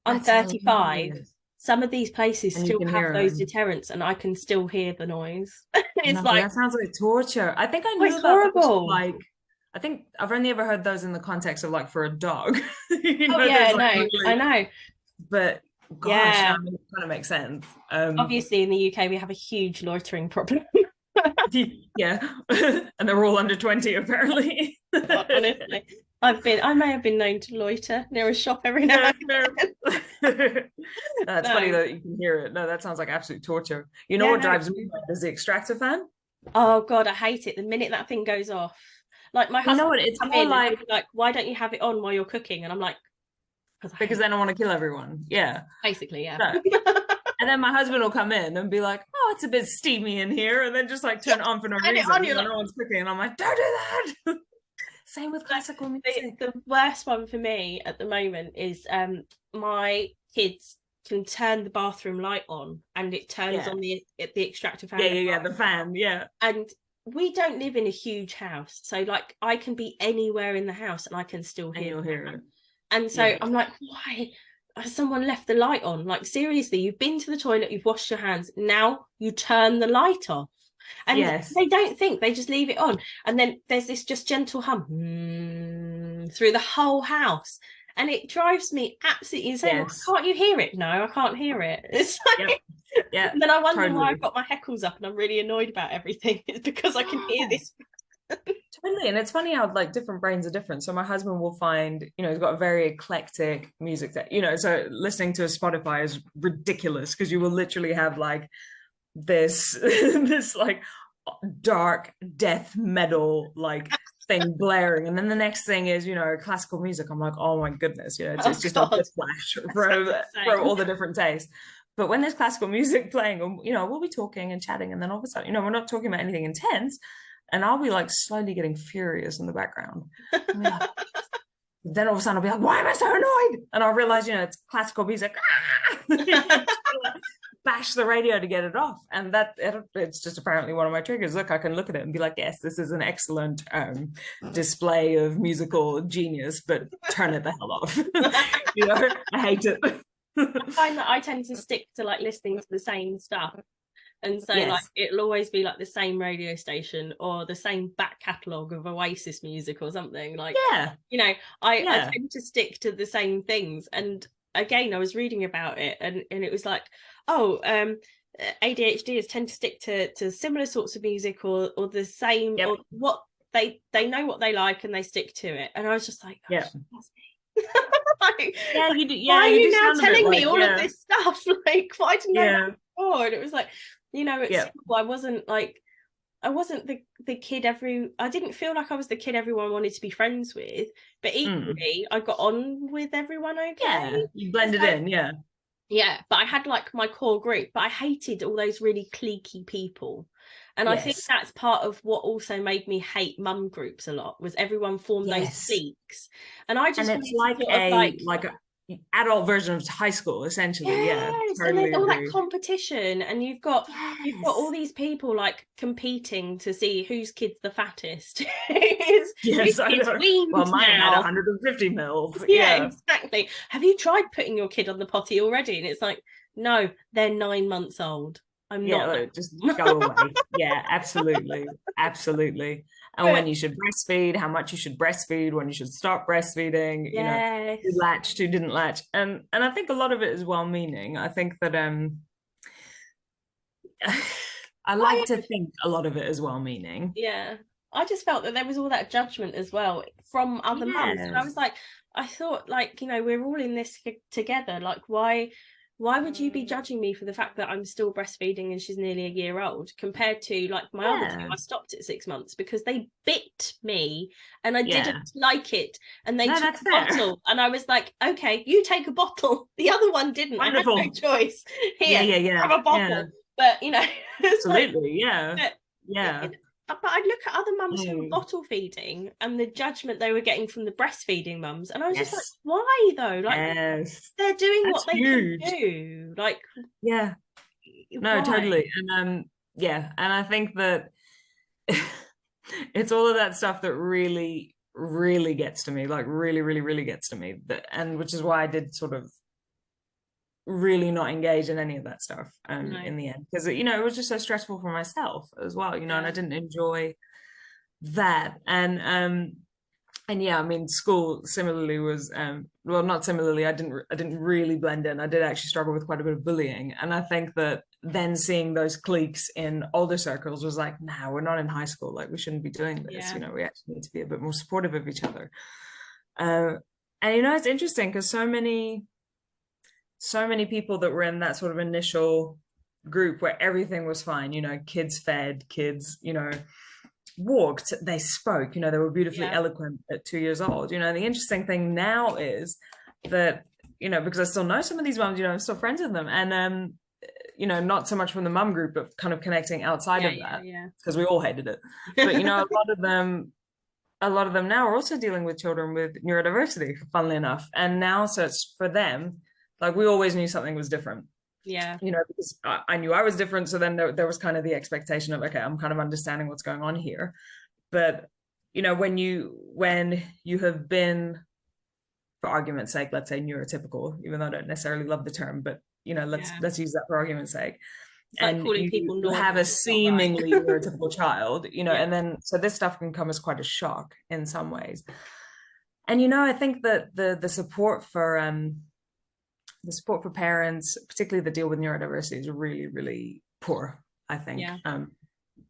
I'm 35. Hilarious. Some of these places still have those deterrents, and I can still hear the noise. It's like, that sounds like torture. I think I knew that horrible. Like, I think I've only ever heard those in the context of like for a dog. You know, I know. But gosh, that kind of makes sense. Obviously, in the UK, we have a huge loitering problem. And they're all under 20 apparently. Honestly, I may have been known to loiter near a shop every now and then. That's funny that you can hear it. No, that sounds like absolute torture. You know what drives me mad is the extractor fan. Oh God, I hate it the minute that thing goes off. Like my husband, you know what? It's more like why don't you have it on while you're cooking? And I'm like, because then I want to kill everyone. Yeah, basically, yeah. No. And then my husband will come in and be like, oh, it's a bit steamy in here, and then just like turn it on for no reason. No one's cooking, and I'm like, don't do that. Same with classical music. The worst one for me at the moment is my kids can turn the bathroom light on and it turns on the extractor fan. The fan, And we don't live in a huge house, so like I can be anywhere in the house and I can still hear it. And so I'm like, why has someone left the light on? Like, seriously, you've been to the toilet, you've washed your hands, now you turn the light off. And they don't think, they just leave it on. And then there's this just gentle hum through the whole house. And it drives me absolutely insane. Yes. Can't you hear it? No, I can't hear it. It's like, and then I wonder why I've got my heckles up and I'm really annoyed about everything. It's because I can hear this. Totally. And it's funny how like different brains are different. So my husband will find, you know, he's got a very eclectic music that, you know, so listening to Spotify is ridiculous because you will literally have like this like dark death metal like thing blaring, and then the next thing is, you know, classical music. I'm like, oh my goodness, you know, it's just a flash for all the different tastes. But when there's classical music playing, you know, we'll be talking and chatting, and then all of a sudden, you know, we're not talking about anything intense, and I'll be like slowly getting furious in the background. Like, then all of a sudden I'll be like, why am I so annoyed? And I'll realize, you know, it's classical music. Bash the radio to get it off, and it's just apparently one of my triggers. Look, I can look at it and be like, yes, this is an excellent display of musical genius, but turn it the hell off. You know, I hate it. I find that I tend to stick to like listening to the same stuff, and so like it'll always be like the same radio station or the same back catalogue of Oasis music or something. Like, you know, I tend to stick to the same things. And again, I was reading about it, and it was like, ADHDers tend to stick to similar sorts of music or the same, or what they know what they like and they stick to it. And I was just like, that's me. Like, you do. Why are you now telling me all of this stuff? Like, why didn't I know before? And it was like, you know, it's I wasn't the kid I didn't feel like I was the kid everyone wanted to be friends with, but equally I got on with everyone okay. You blended in, but I had like my core group, but I hated all those really cliquey people. And I think that's part of what also made me hate mum groups a lot, was everyone formed those cliques. And I just, and it's like a adult version of high school, essentially. Totally. And there's all that competition, and you've got all these people like competing to see whose kid's the fattest. Whose I know. Well, mine had 150 mils. Exactly. Have you tried putting your kid on the potty already? And it's like, no, they're 9 months old. I'm not. Just go away. Yeah, absolutely. Absolutely. And when you should breastfeed, how much you should breastfeed, when you should stop breastfeeding, Yes. who latched, who didn't latch. And I think a lot of it is well-meaning. I think that I like to think a lot of it is well-meaning. Yeah. I just felt that there was all that judgment as well from other mums. And I was like, I thought, like, we're all in this together. Like, why would you be judging me for the fact that I'm still breastfeeding and she's nearly a year old, compared to like my other two? I stopped at 6 months because they bit me and I didn't like it, and they took a bottle and I was like, okay, you take a bottle. The other one didn't. Wonderful. I had no choice. Here, have a bottle. But absolutely, like, but I'd look at other mums who were bottle feeding and the judgment they were getting from the breastfeeding mums, and I was just like, why though? Like, they're doing what they can do. Like, no, totally. And and I think that it's all of that stuff that really, really gets to me, like really, really, really gets to me. And which is why I did sort of really not engage in any of that stuff in the end, because it was just so stressful for myself as well, and I didn't enjoy that. And yeah, I mean, school similarly was well, not similarly, I didn't really blend in. I did actually struggle with quite a bit of bullying, and I think that then seeing those cliques in older circles was like, nah, we're not in high school, like we shouldn't be doing this. We actually need to be a bit more supportive of each other. And it's interesting because so many people that were in that sort of initial group where everything was fine, kids fed, kids, walked, they spoke, they were beautifully eloquent at 2 years old. The interesting thing now is that, because I still know some of these moms, I'm still friends with them. And, not so much from the mum group, but kind of connecting outside of that, because we all hated it. But, a lot of them now are also dealing with children with neurodiversity, funnily enough. And now, so it's for them, like, we always knew something was different. Because I knew I was different. So then there was kind of the expectation of, okay, I'm kind of understanding what's going on here. But, when you have been, for argument's sake, let's say neurotypical, even though I don't necessarily love the term, but, let's use that for argument's sake. It's like and calling people normal, have a seemingly neurotypical child, and then, so this stuff can come as quite a shock in some ways. And, I think that the support for parents, particularly that deal with neurodiversity, is really, really poor, I think,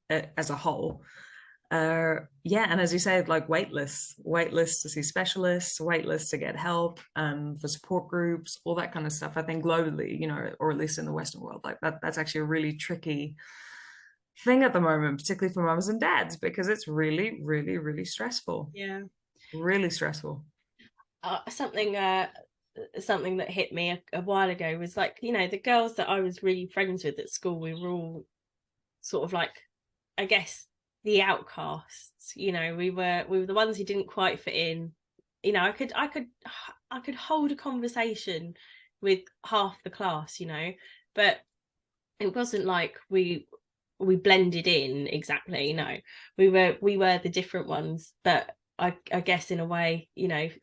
as a whole. And as you say, like wait lists to see specialists, wait lists to get help, for support groups, all that kind of stuff. I think globally, or at least in the Western world, like that's actually a really tricky thing at the moment, particularly for mums and dads, because it's really, really, really stressful. Really stressful. Something that hit me a while ago was like, the girls that I was really friends with at school, we were all sort of like, I guess, the outcasts. We were the ones who didn't quite fit in. I could hold a conversation with half the class, but it wasn't like we blended in exactly. No, we were the different ones, but I guess in a way,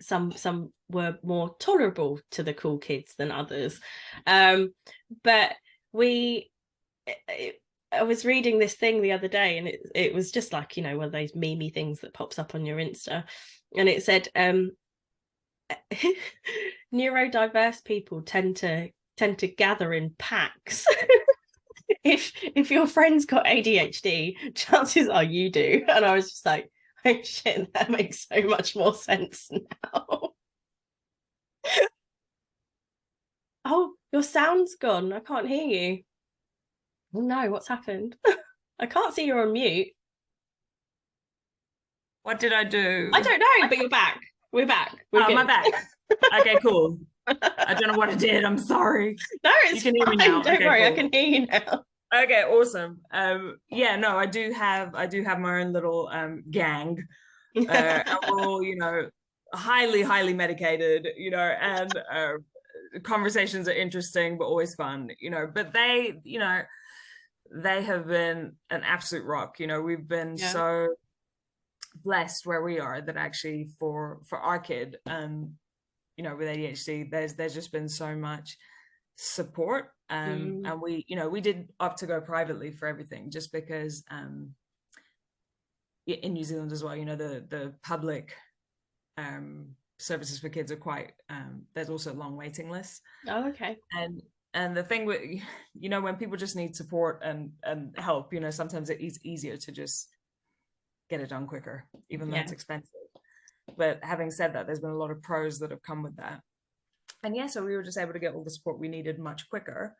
some were more tolerable to the cool kids than others. But I was reading this thing the other day, and it was just like, one of those memey things that pops up on your Insta, and it said, neurodiverse people tend to gather in packs. if your friend's got ADHD, chances are you do. And I was just like, oh shit, that makes so much more sense now. Oh, your sound's gone. I can't hear you. Oh no, what's happened? I can't see you're on mute. What did I do? I don't know, but you're back. We're back. Am I back? Okay, cool. I don't know what I did. I'm sorry. No, it's fine. Hear me now. Don't worry, cool. I can hear you now. Okay, awesome. No, I do have my own little gang. And we're all, highly, highly medicated, and conversations are interesting but always fun, but they have been an absolute rock. We've been so blessed where we are that actually for our kid, with ADHD, there's just been so much support. And we, we did opt to go privately for everything, just because in New Zealand as well, the public services for kids are quite, there's also long waiting lists. Oh, okay. And the thing with, when people just need support and help, sometimes it is easier to just get it done quicker, even though it's expensive. But having said that, there's been a lot of pros that have come with that. And so we were just able to get all the support we needed much quicker.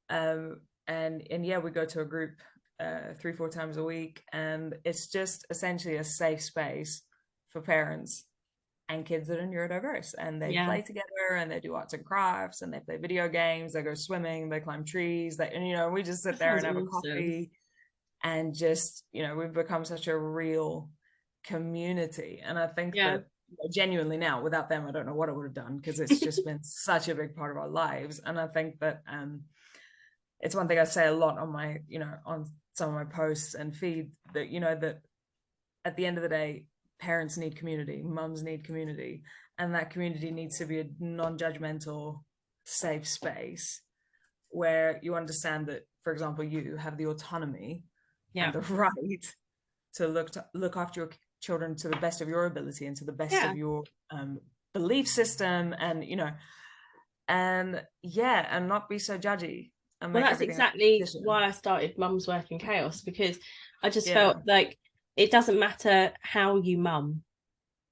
And we go to a group 3-4 times a week, and it's just essentially a safe space for parents and kids that are neurodiverse, and they play together, and they do arts and crafts, and they play video games, they go swimming, they climb trees, we just sit there and have a coffee, and just we've become such a real community. And I think that genuinely now, without them, I don't know what I would have done, because it's just been such a big part of our lives. And I think that it's one thing I say a lot on my on some of my posts and feed, that that at the end of the day, parents need community, mums need community, and that community needs to be a non-judgmental, safe space where you understand that, for example, you have the autonomy and the right to look after your children to the best of your ability and to the best of your belief system, and and not be so judgy. Well, that's exactly why I started Mum's Work in Chaos, because I just felt like it doesn't matter how you mum,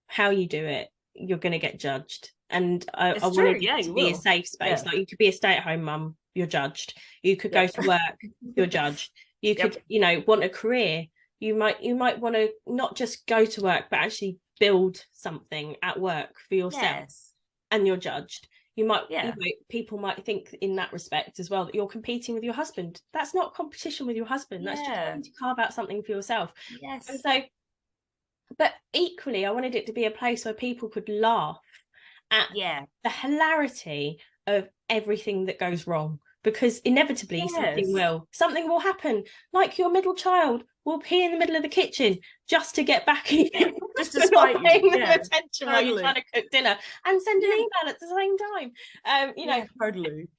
how you do it, you're going to get judged. And I wanted it to be a safe space. Like, you could be a stay-at-home mum, you're judged. You could go to work, you're judged. You could, want a career. You might want to not just go to work, but actually build something at work for yourself, and you're judged. You might, people might think in that respect as well that you're competing with your husband. That's not competition with your husband. That's just trying to carve out something for yourself. And so, but equally, I wanted it to be a place where people could laugh at the hilarity of everything that goes wrong, because inevitably something will happen. Like, your middle child will pee in the middle of the kitchen just to get back in, just to spite you, paying them attention while you're trying to cook dinner, and send an email at the same time.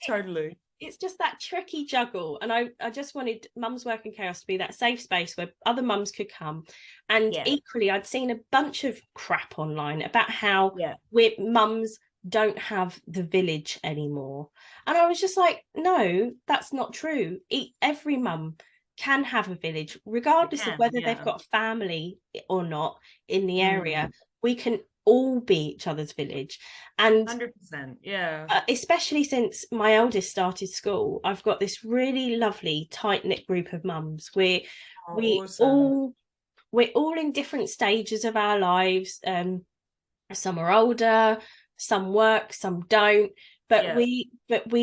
Totally. It's just that tricky juggle, and I just wanted Mum's Work in Chaos to be that safe space where other mums could come. And equally, I'd seen a bunch of crap online about how mums don't have the village anymore, and I was just like, no, that's not true. Every mum can have a village, regardless of whether they've got family or not in the area. We can all be each other's village. And 100%, especially since my eldest started school, I've got this really lovely tight-knit group of mums where we're all in different stages of our lives. Some are older, some work, some don't, but we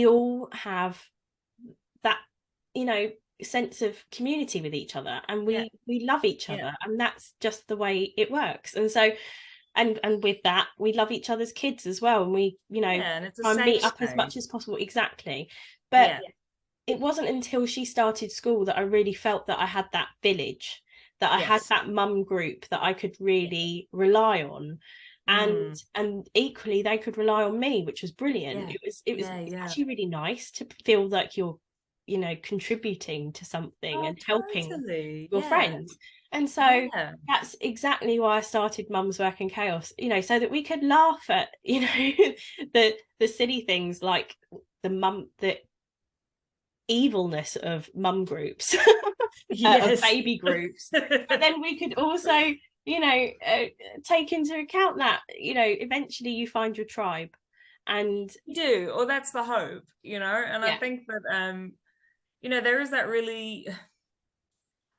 all have that sense of community with each other, and we love each other, and that's just the way it works. And so and with that, we love each other's kids as well, and we and try and meet up as much as possible. But it wasn't until she started school that I really felt that I had that village, that I had that mum group that I could really rely on, and equally they could rely on me, which was brilliant. It was actually really nice to feel like you're contributing to something and helping your friends. And so that's exactly why I started Mum's Work in Chaos, so that we could laugh at the silly things like the evilness of mum groups, of baby groups, but then we could also take into account that eventually you find your tribe, and you do, or that's the hope, and I think that there is that really,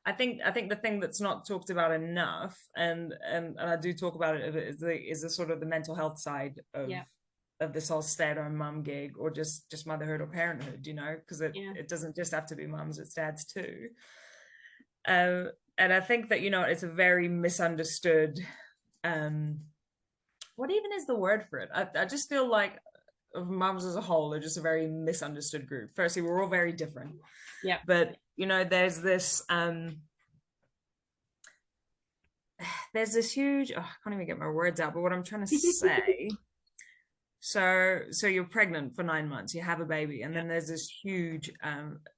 I think the thing that's not talked about enough, and I do talk about it, is the sort of the mental health side of this whole stay-at-home mum gig, or just motherhood or parenthood, because it doesn't just have to be mums, it's dads too. And I think that it's a very misunderstood, what even is the word for it? I just feel like mums as a whole are just a very misunderstood group. Firstly, we're all very different, but there's this huge, I can't even get my words out, but what I'm trying to say So you're pregnant for 9 months, you have a baby, and then there's this huge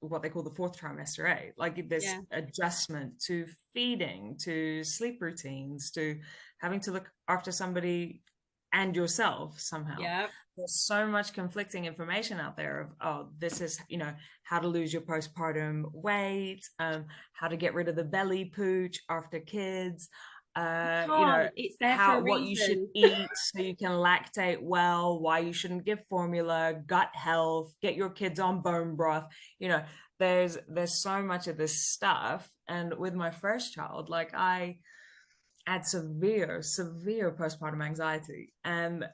what they call the fourth trimester, right? Like this adjustment to feeding, to sleep routines, to having to look after somebody and yourself somehow. There's so much conflicting information out there of, oh, this is, how to lose your postpartum weight, how to get rid of the belly pooch after kids, it's there for a reason. What you should eat so you can lactate well, why you shouldn't give formula, gut health, get your kids on bone broth. There's so much of this stuff. And with my first child, like, I had severe postpartum anxiety, and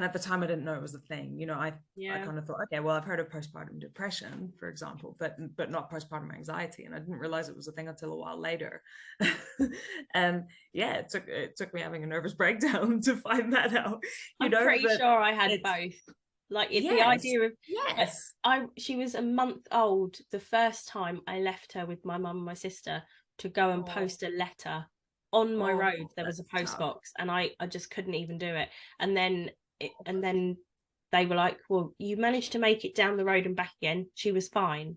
at the time I didn't know it was a thing. I kind of thought, okay, well, I've heard of postpartum depression, for example, but not postpartum anxiety, and I didn't realize it was a thing until a while later. And it took me having a nervous breakdown to find that out. I'm pretty sure I had both. Like, it's the idea of she was a month old the first time I left her with my mum and my sister to go and post a letter. On my road there was a post box, and I just couldn't even do it. And then they were like, well, you managed to make it down the road and back again. She was fine.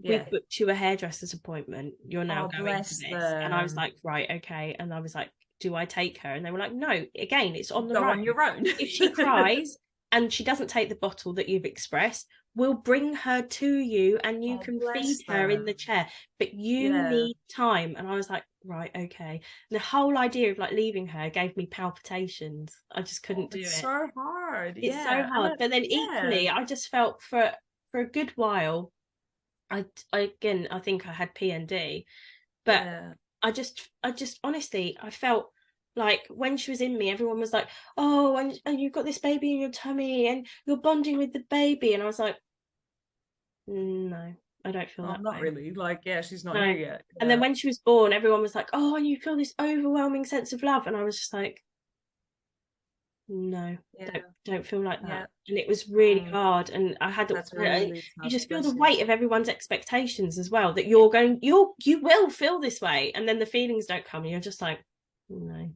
We've booked you a hairdresser's appointment. You're now going to this. And I was like, right, okay. And I was like, do I take her? And they were like, no, again, it's on the road. On your own. If she cries and she doesn't take the bottle that you've expressed, we'll bring her to you and you can feed her in the chair, but you need time. And I was like, right, okay. And the whole idea of like leaving her gave me palpitations. I just couldn't do it. It's so hard. It's so hard. But then equally, I just felt for a good while, I think I had PND, but I just honestly, I felt like when she was in me, everyone was like, oh, and you've got this baby in your tummy and you're bonding with the baby. And I was like, no, I don't feel that not way. Really. Like, she's not here yet. And then when she was born, everyone was like, oh, and you feel this overwhelming sense of love. And I was just like, no, don't feel like that. And it was really hard. And I had you just feel the weight of everyone's expectations as well, that you will feel this way, and then the feelings don't come and you're just like, no.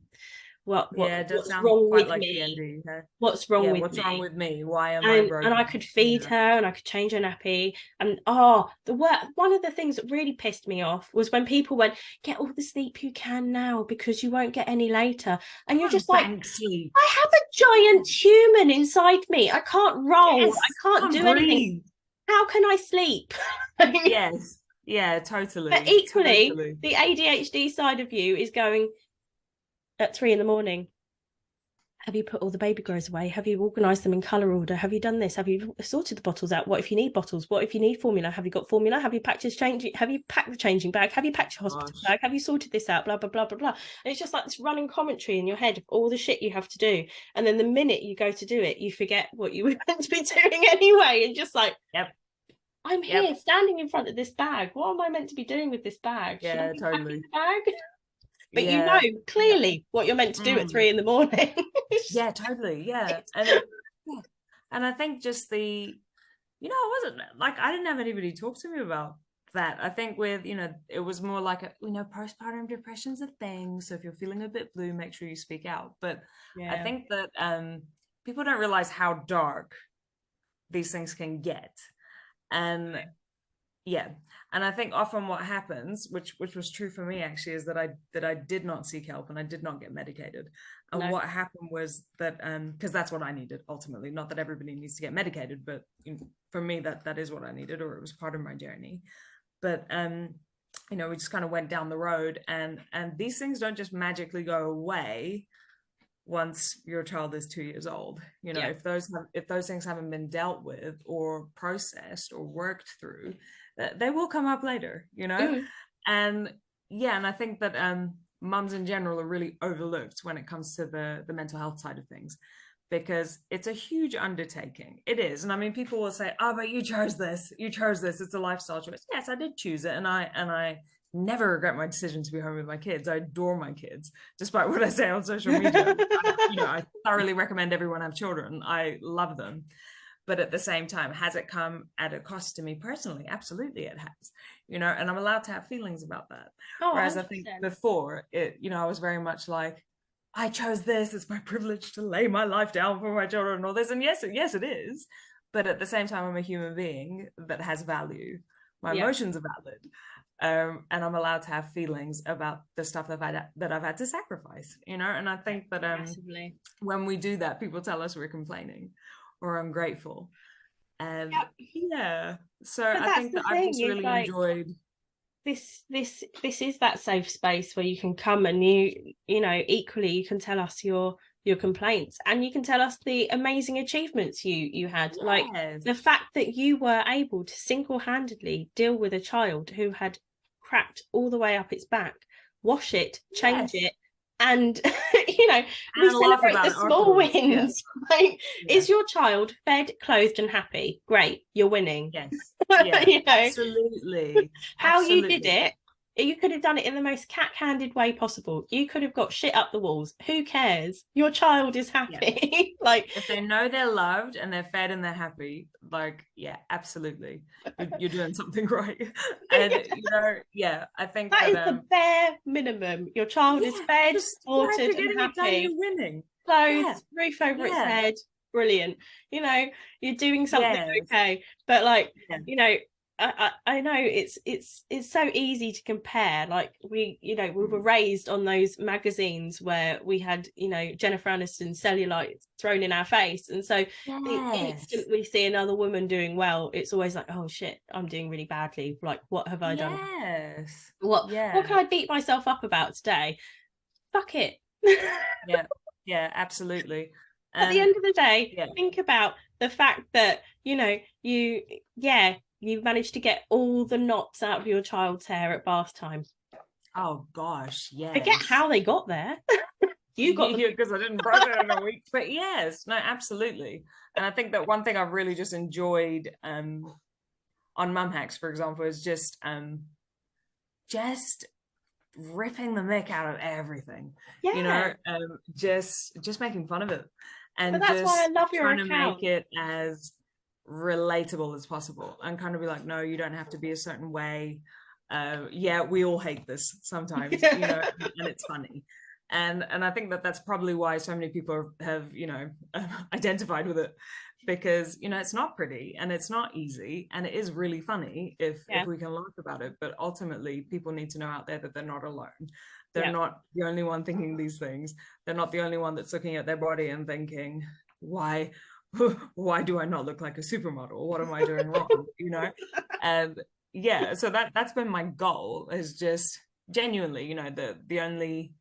What's wrong with me? What's wrong with me? Why am I broken? And I could feed her and I could change her nappy. And one of the things that really pissed me off was when people went, get all the sleep you can now because you won't get any later. And you're just like, sleep. I have a giant human inside me. I can't roll. Yes, I can't do anything. How can I sleep? Yes. Yeah, totally. But equally, the ADHD side of you is going, at 3 a.m, have you put all the baby grows away? Have you organised them in colour order? Have you done this? Have you sorted the bottles out? What if you need bottles? What if you need formula? Have you got formula? Have you packed Have you packed the changing bag? Have you packed your hospital bag? Have you sorted this out? Blah, blah, blah, blah, blah. And it's just like this running commentary in your head of all the shit you have to do. And then the minute you go to do it, you forget what you were meant to be doing anyway. And just like, I'm here standing in front of this bag. What am I meant to be doing with this bag? Yeah, totally. The bag? But you know clearly what you're meant to do at 3 a.m. Yeah, totally. Yeah. And I think just I wasn't like, I didn't have anybody talk to me about that. I think with, it was more like, postpartum depression's a thing. So if you're feeling a bit blue, make sure you speak out. But I think that people don't realize how dark these things can get. And and I think often what happens, which was true for me actually, is that I did not seek help and I did not get medicated. And what happened was that because that's what I needed ultimately, not that everybody needs to get medicated, but for me that is what I needed, or it was part of my journey. But we just kind of went down the road, and these things don't just magically go away once your child is 2 years old. If those things haven't been dealt with or processed or worked through, they will come up later, And I think that mums in general are really overlooked when it comes to the mental health side of things, because it's a huge undertaking. It is. And I mean, people will say, oh, but you chose this, it's a lifestyle choice. Yes, I did choose it, and I never regret my decision to be home with my kids. I adore my kids, despite what I say on social media. I thoroughly recommend everyone have children. I love them. But at the same time, has it come at a cost to me personally? Absolutely it has, and I'm allowed to have feelings about that. Whereas 100%. I think before I was very much like, I chose this, it's my privilege to lay my life down for my children and all this. And yes, it is. But at the same time, I'm a human being that has value. My emotions are valid. And I'm allowed to have feelings about the stuff that I've had to sacrifice, you know. And I think that when we do that, people tell us we're complaining or ungrateful. And so I think that I've just really enjoyed this is that safe space where you can come and you know, equally you can tell us your complaints, and you can tell us the amazing achievements you had. Like the fact that you were able to single-handedly deal with a child who had cracked all the way up its back, wash it, change it, and you know, we celebrate the small wins. Like, is your child fed, clothed, and happy? Great, you're winning. You know, absolutely. How you did it, you could have done it in the most cat-handed way possible. You could have got shit up the walls. Who cares? Your child is happy. Like, if they know they're loved and they're fed and they're happy, like, absolutely, you're doing something right. And you know, I think that is the bare minimum. Your child is fed, watered, and happy. You're winning. Clothes, roof over its head. Brilliant. You know, you're doing something okay. But like, you know, I know it's so easy to compare. Like, we were raised on those magazines where we had, you know, Jennifer Aniston cellulite thrown in our face, and so the instant we see another woman doing well, it's always like, oh shit, I'm doing really badly. Like, what have I done? What can I beat myself up about today? Fuck it. Absolutely. At the end of the day, think about the fact that, you know, you managed to get all the knots out of your child's hair at bath time. Oh gosh, yes. Forget how they got there. You got them because I didn't brush it in a week. But yes, no, absolutely. And I think that one thing I've really just enjoyed on Mum Hacks, for example, is just ripping the mick out of everything. You know, just making fun of it. And but that's why I love your trying account. to make it as relatable as possible, and kind of be like, no, you don't have to be a certain way. We all hate this sometimes, you know, and it's funny. And I think that that's probably why so many people have, you know, identified with it, because, you know, it's not pretty and it's not easy, and it is really funny if we can laugh about it. But ultimately, people need to know out there that they're not alone. They're not the only one thinking these things. They're not the only one that's looking at their body and thinking, why do I not look like a supermodel? What am I doing wrong? You know? And so that's been my goal, is just genuinely, you know, the only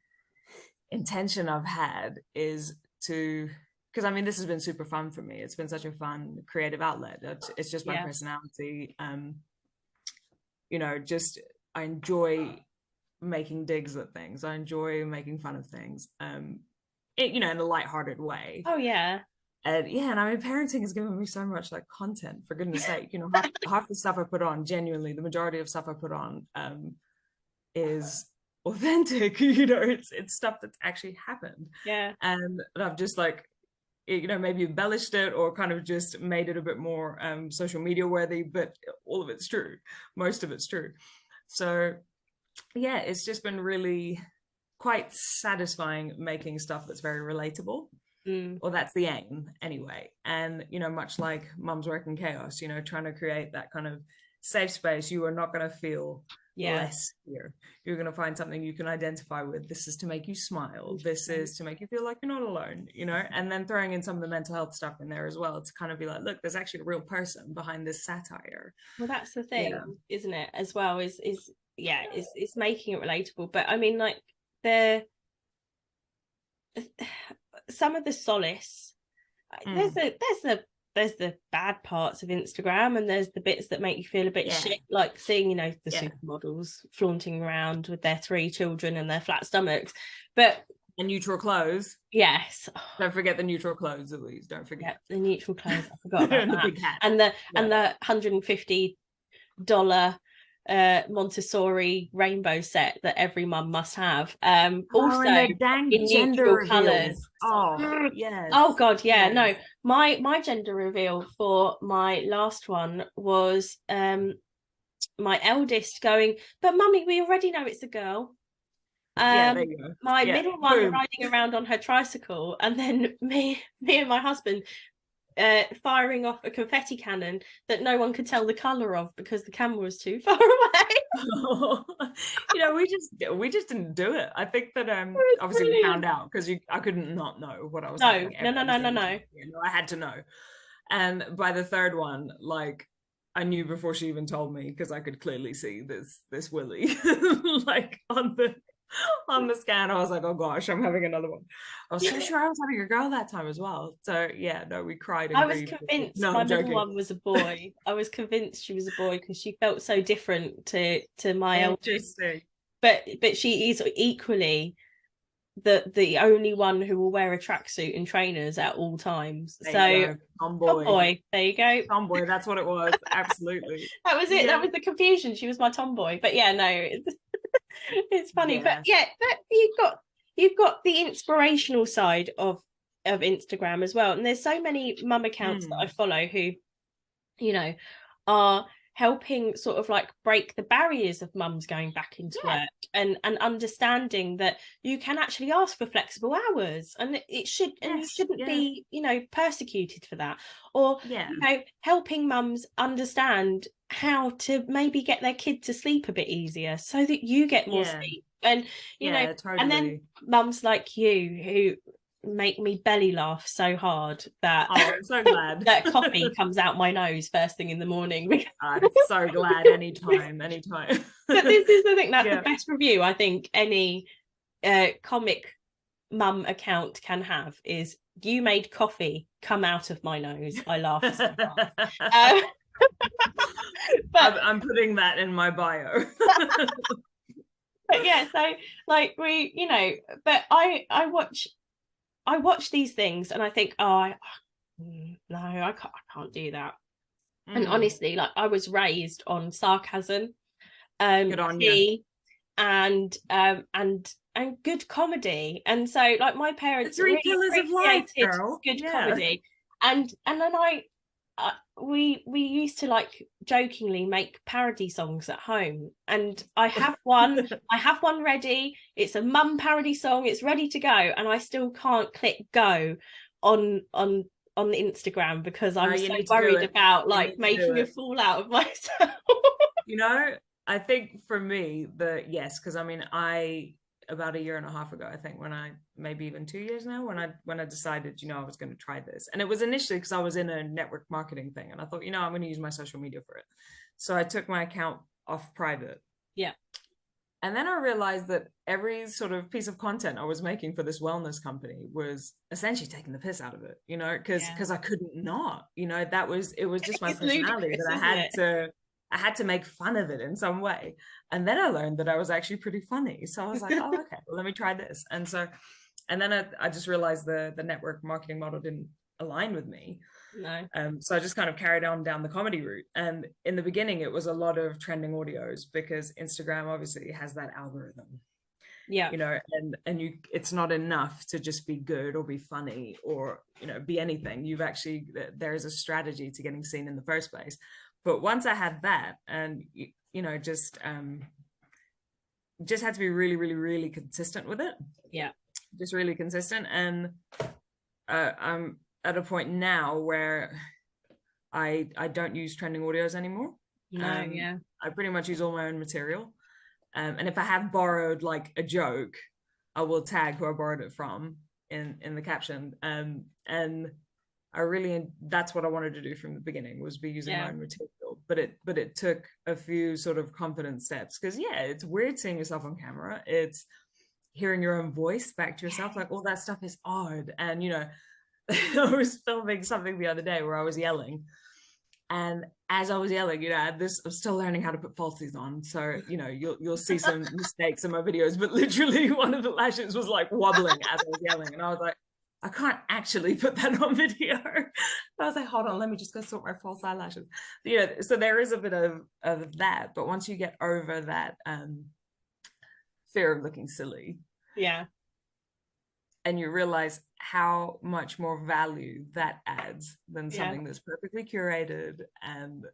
intention I've had is to, because I mean, this has been super fun for me. It's been such a fun creative outlet. It's just my personality. You know, just I enjoy making digs at things. I enjoy making fun of things. You know, in a lighthearted way. Oh yeah. And and I mean, parenting has given me so much like content, for goodness sake. You know, half the stuff I put on, genuinely, the majority of stuff I put on is authentic. You know, it's stuff that's actually happened. And I've just like, you know, maybe embellished it or kind of just made it a bit more social media worthy, but all of it's true. Most of it's true. So it's just been really quite satisfying making stuff that's very relatable. Or that's the aim anyway. And, you know, much like Mum's Work in Chaos, you know, trying to create that kind of safe space. You are not going to feel less here. You're going to find something you can identify with. This is to make you smile. This is to make you feel like you're not alone, you know, and then throwing in some of the mental health stuff in there as well, to kind of be like, look, there's actually a real person behind this satire. Well, that's the thing, isn't it, as well, is making it relatable. But I mean, like, some of the solace, there's the bad parts of Instagram, and there's the bits that make you feel a bit shit, like seeing, you know, the supermodels flaunting around with their 3 children and their flat stomachs, but the neutral clothes. Yes. Don't forget the neutral clothes, Louise. Don't forget the neutral clothes. I forgot about that. Big hat. And the $150 Montessori rainbow set that every mum must have. Also in neutral colours. Oh yes. Oh god, no. My gender reveal for my last one was my eldest going, but mummy, we already know it's a girl. There you go. My middle one riding around on her tricycle, and then me and my husband firing off a confetti cannon that no one could tell the color of because the camera was too far away. We just didn't do it. I think that obviously brilliant. We found out because I couldn't not know what I was having. No. I had to know. And by the third one, like, I knew before she even told me, because I could clearly see this willy like on the scan. I was like, oh gosh, I'm having another one. I was so sure I was having a girl that time as well. So yeah, no, we cried. I was convinced my middle one was a boy. I was convinced she was a boy because she felt so different to my eldest. But she is equally the only one who will wear a tracksuit and trainers at all times. Tomboy. There you go. Tomboy, that's what it was. Absolutely. That was it. Yeah. That was the confusion. She was my tomboy. But yeah, no, it's funny. Yeah. But yeah, you've got the inspirational side of Instagram as well. And there's so many mum accounts that I follow who, are helping sort of like break the barriers of mums going back into work and understanding that you can actually ask for flexible hours, and you shouldn't be persecuted for that, or helping mums understand how to maybe get their kid to sleep a bit easier so that you get more sleep, and totally. And then mums like you who make me belly laugh so hard that I'm so glad that coffee comes out my nose first thing in the morning. I'm so glad. Anytime. But this is the thing, that's the best review I think any comic mum account can have is, you made coffee come out of my nose. I laugh so hard. But I'm putting that in my bio. But yeah, so like but I watch these things and I think, I can't do that. And honestly, like, I was raised on sarcasm, good on you. and good comedy, and so like my parents, the three pillars of life, girl. Good comedy, and then we used to like jokingly make parody songs at home, and I have one ready. It's a mum parody song, it's ready to go, and I still can't click go on Instagram because I'm so worried about like making a fool out of myself. I think for me, because I mean, about a year and a half ago, I think, maybe even 2 years now, when I decided, I was going to try this. And it was initially because I was in a network marketing thing, and I thought, I'm going to use my social media for it. So I took my account off private. Yeah. And then I realized that every sort of piece of content I was making for this wellness company was essentially taking the piss out of it, because I couldn't not, it was just my personality that I had to make fun of it in some way. And then I learned that I was actually pretty funny. So I was like, oh, okay, well, let me try this. And then I just realized the network marketing model didn't align with me. No. So I just kind of carried on down the comedy route. And in the beginning, it was a lot of trending audios because Instagram obviously has that algorithm. Yeah. And it's not enough to just be good or be funny or, be anything. There is a strategy to getting seen in the first place. But once I had that, and just had to be really, really, really consistent with it. Yeah, just really consistent. And I'm at a point now where I don't use trending audios anymore. I pretty much use all my own material. And if I have borrowed like a joke, I will tag who I borrowed it from in the caption. And that's what I wanted to do from the beginning, was be using my own material. But it took a few sort of confidence steps, because it's weird seeing yourself on camera. It's hearing your own voice back to yourself, like all that stuff is odd. And I was filming something the other day where I was yelling, and as I was yelling, I'm still learning how to put falsies on, so you'll see some mistakes in my videos, but literally one of the lashes was like wobbling as I was yelling, and I was like, I can't actually put that on video. I was like, hold on, let me just go sort my false eyelashes. So there is a bit of that. But once you get over that fear of looking silly, and you realize how much more value that adds than something that's perfectly curated and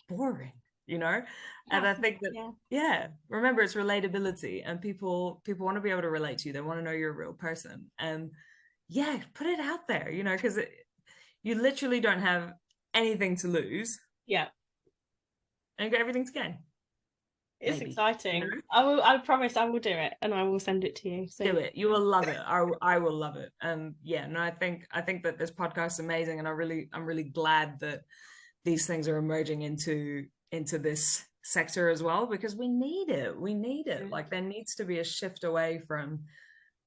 boring. you know? And I think that, remember, it's relatability, and people want to be able to relate to you. They want to know you're a real person. And put it out there, you know, because you literally don't have anything to lose. Yeah. And you got everything to gain. It's exciting. You know? I promise I will do it, and I will send it to you. So do it. You will love it. I will love it. And I think that this podcast is amazing, and I'm really glad that these things are emerging into this sector as well, because we need it. Like, there needs to be a shift away from,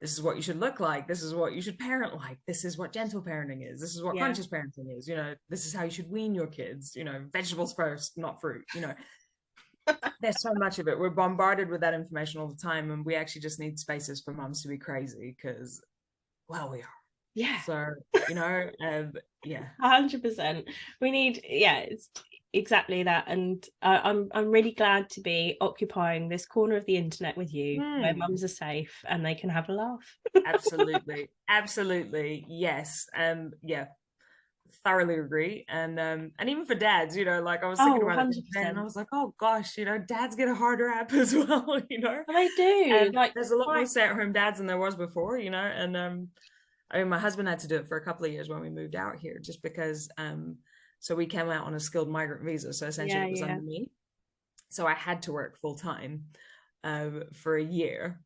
this is what you should look like, this is what you should parent like, this is what gentle parenting is, this is what conscious parenting is, you know, this is how you should wean your kids, you know, vegetables first, not fruit, you know. There's so much of it. We're bombarded with that information all the time, and we actually just need spaces for mums to be crazy, because, well, we are. So, you know, 100%. We need, it's exactly that. And I'm really glad to be occupying this corner of the internet with you, where mums are safe and they can have a laugh. Absolutely, yes. Thoroughly agree. And even for dads, you know, like, I was thinking about it today, and I was like, oh gosh, you know, dads get a hard rap as well, you know. They do. And like, there's a lot more stay-at-home dads than there was before, you know. And I mean, my husband had to do it for a couple of years when we moved out here, just because so we came out on a skilled migrant visa, so essentially it was under me, so I had to work full-time for a year,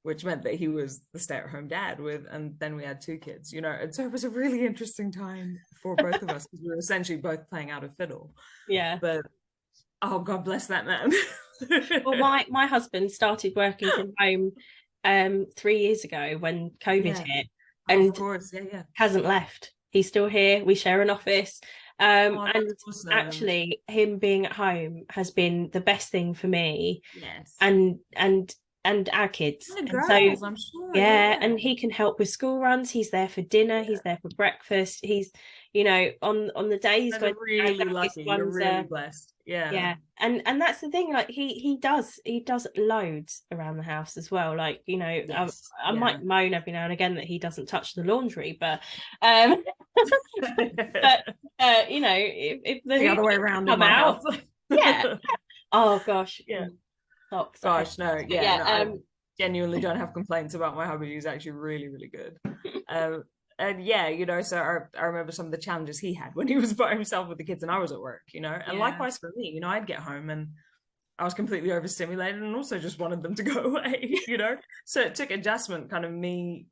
which meant that he was the stay-at-home dad and then we had 2 kids, you know. And so it was a really interesting time for both of us, because we were essentially both playing out a fiddle. But oh, God bless that man. Well, my husband started working from home 3 years ago when COVID hit, and of course, hasn't left. He's still here. We share an office. And awesome. Actually, him being at home has been the best thing for me. Yes. And our kids. And girls, so, I'm sure. And he can help with school runs. He's there for dinner. He's there for breakfast. He's, you know, on the days when really lucky. You're really blessed. And that's the thing. Like, he does loads around the house as well. Like, you know, I might moan every now and again that he doesn't touch the laundry, but but you know, if the other way around come out, oh gosh, socks. Gosh, no, I genuinely don't have complaints about my hubby. He's actually really, really good. And you know, so I remember some of the challenges he had when he was by himself with the kids and I was at work, you know. And likewise for me, you know, I'd get home and I was completely overstimulated and also just wanted them to go away, you know. So it took adjustment, kind of me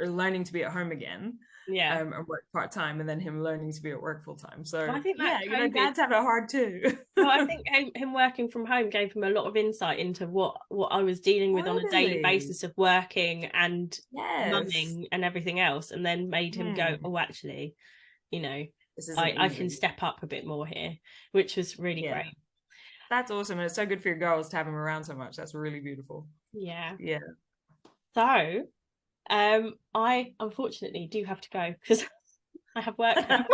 learning to be at home again. And work part-time, and then him learning to be at work full-time. So I think you know, dads have it hard too. Well, I think him working from home gave him a lot of insight into what I was dealing with on a daily basis of working and running and everything else, and then made him go, oh, actually, you know, I can step up a bit more here, which was really great. That's awesome. And it's so good for your girls to have him around so much. That's really beautiful. So I unfortunately do have to go because I have work now.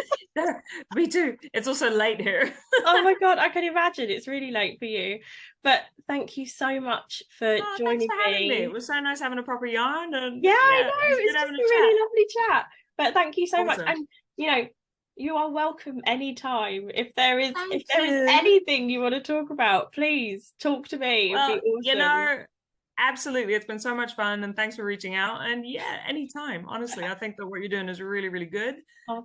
Me too. It's also late here. Oh my God, I can imagine it's really late for you. But thank you so much for joining thanks for having me. It was so nice having a proper yarn. And I know, it's just a really lovely chat. But thank you so much. And you know, you are welcome anytime. If there is anything you want to talk about, please talk to me. It'd be awesome. You know, absolutely, it's been so much fun, and thanks for reaching out. And anytime, honestly, I think that what you're doing is really, really good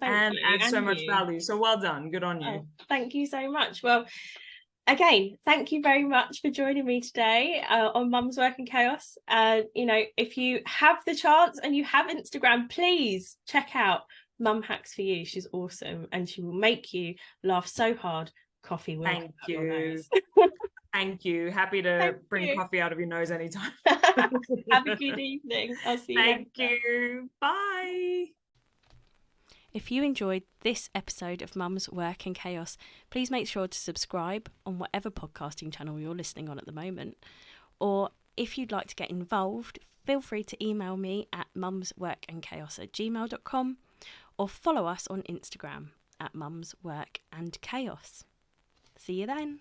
and adds so much value. So well done, good on you. Thank you so much. Well, again, thank you very much for joining me today on Mum's Work in Chaos. You know, if you have the chance and you have Instagram, please check out Mum Hacks for You. She's awesome, and she will make you laugh so hard. Coffee will. Thank you. Thank you. Happy to bring coffee out of your nose anytime. Have a good evening. I'll see you. Thank you. Bye. If you enjoyed this episode of Mum's Work in Chaos, please make sure to subscribe on whatever podcasting channel you're listening on at the moment. Or if you'd like to get involved, feel free to email me at mumsworkandchaos@gmail.com or follow us on Instagram at mumsworkandchaos. See you then.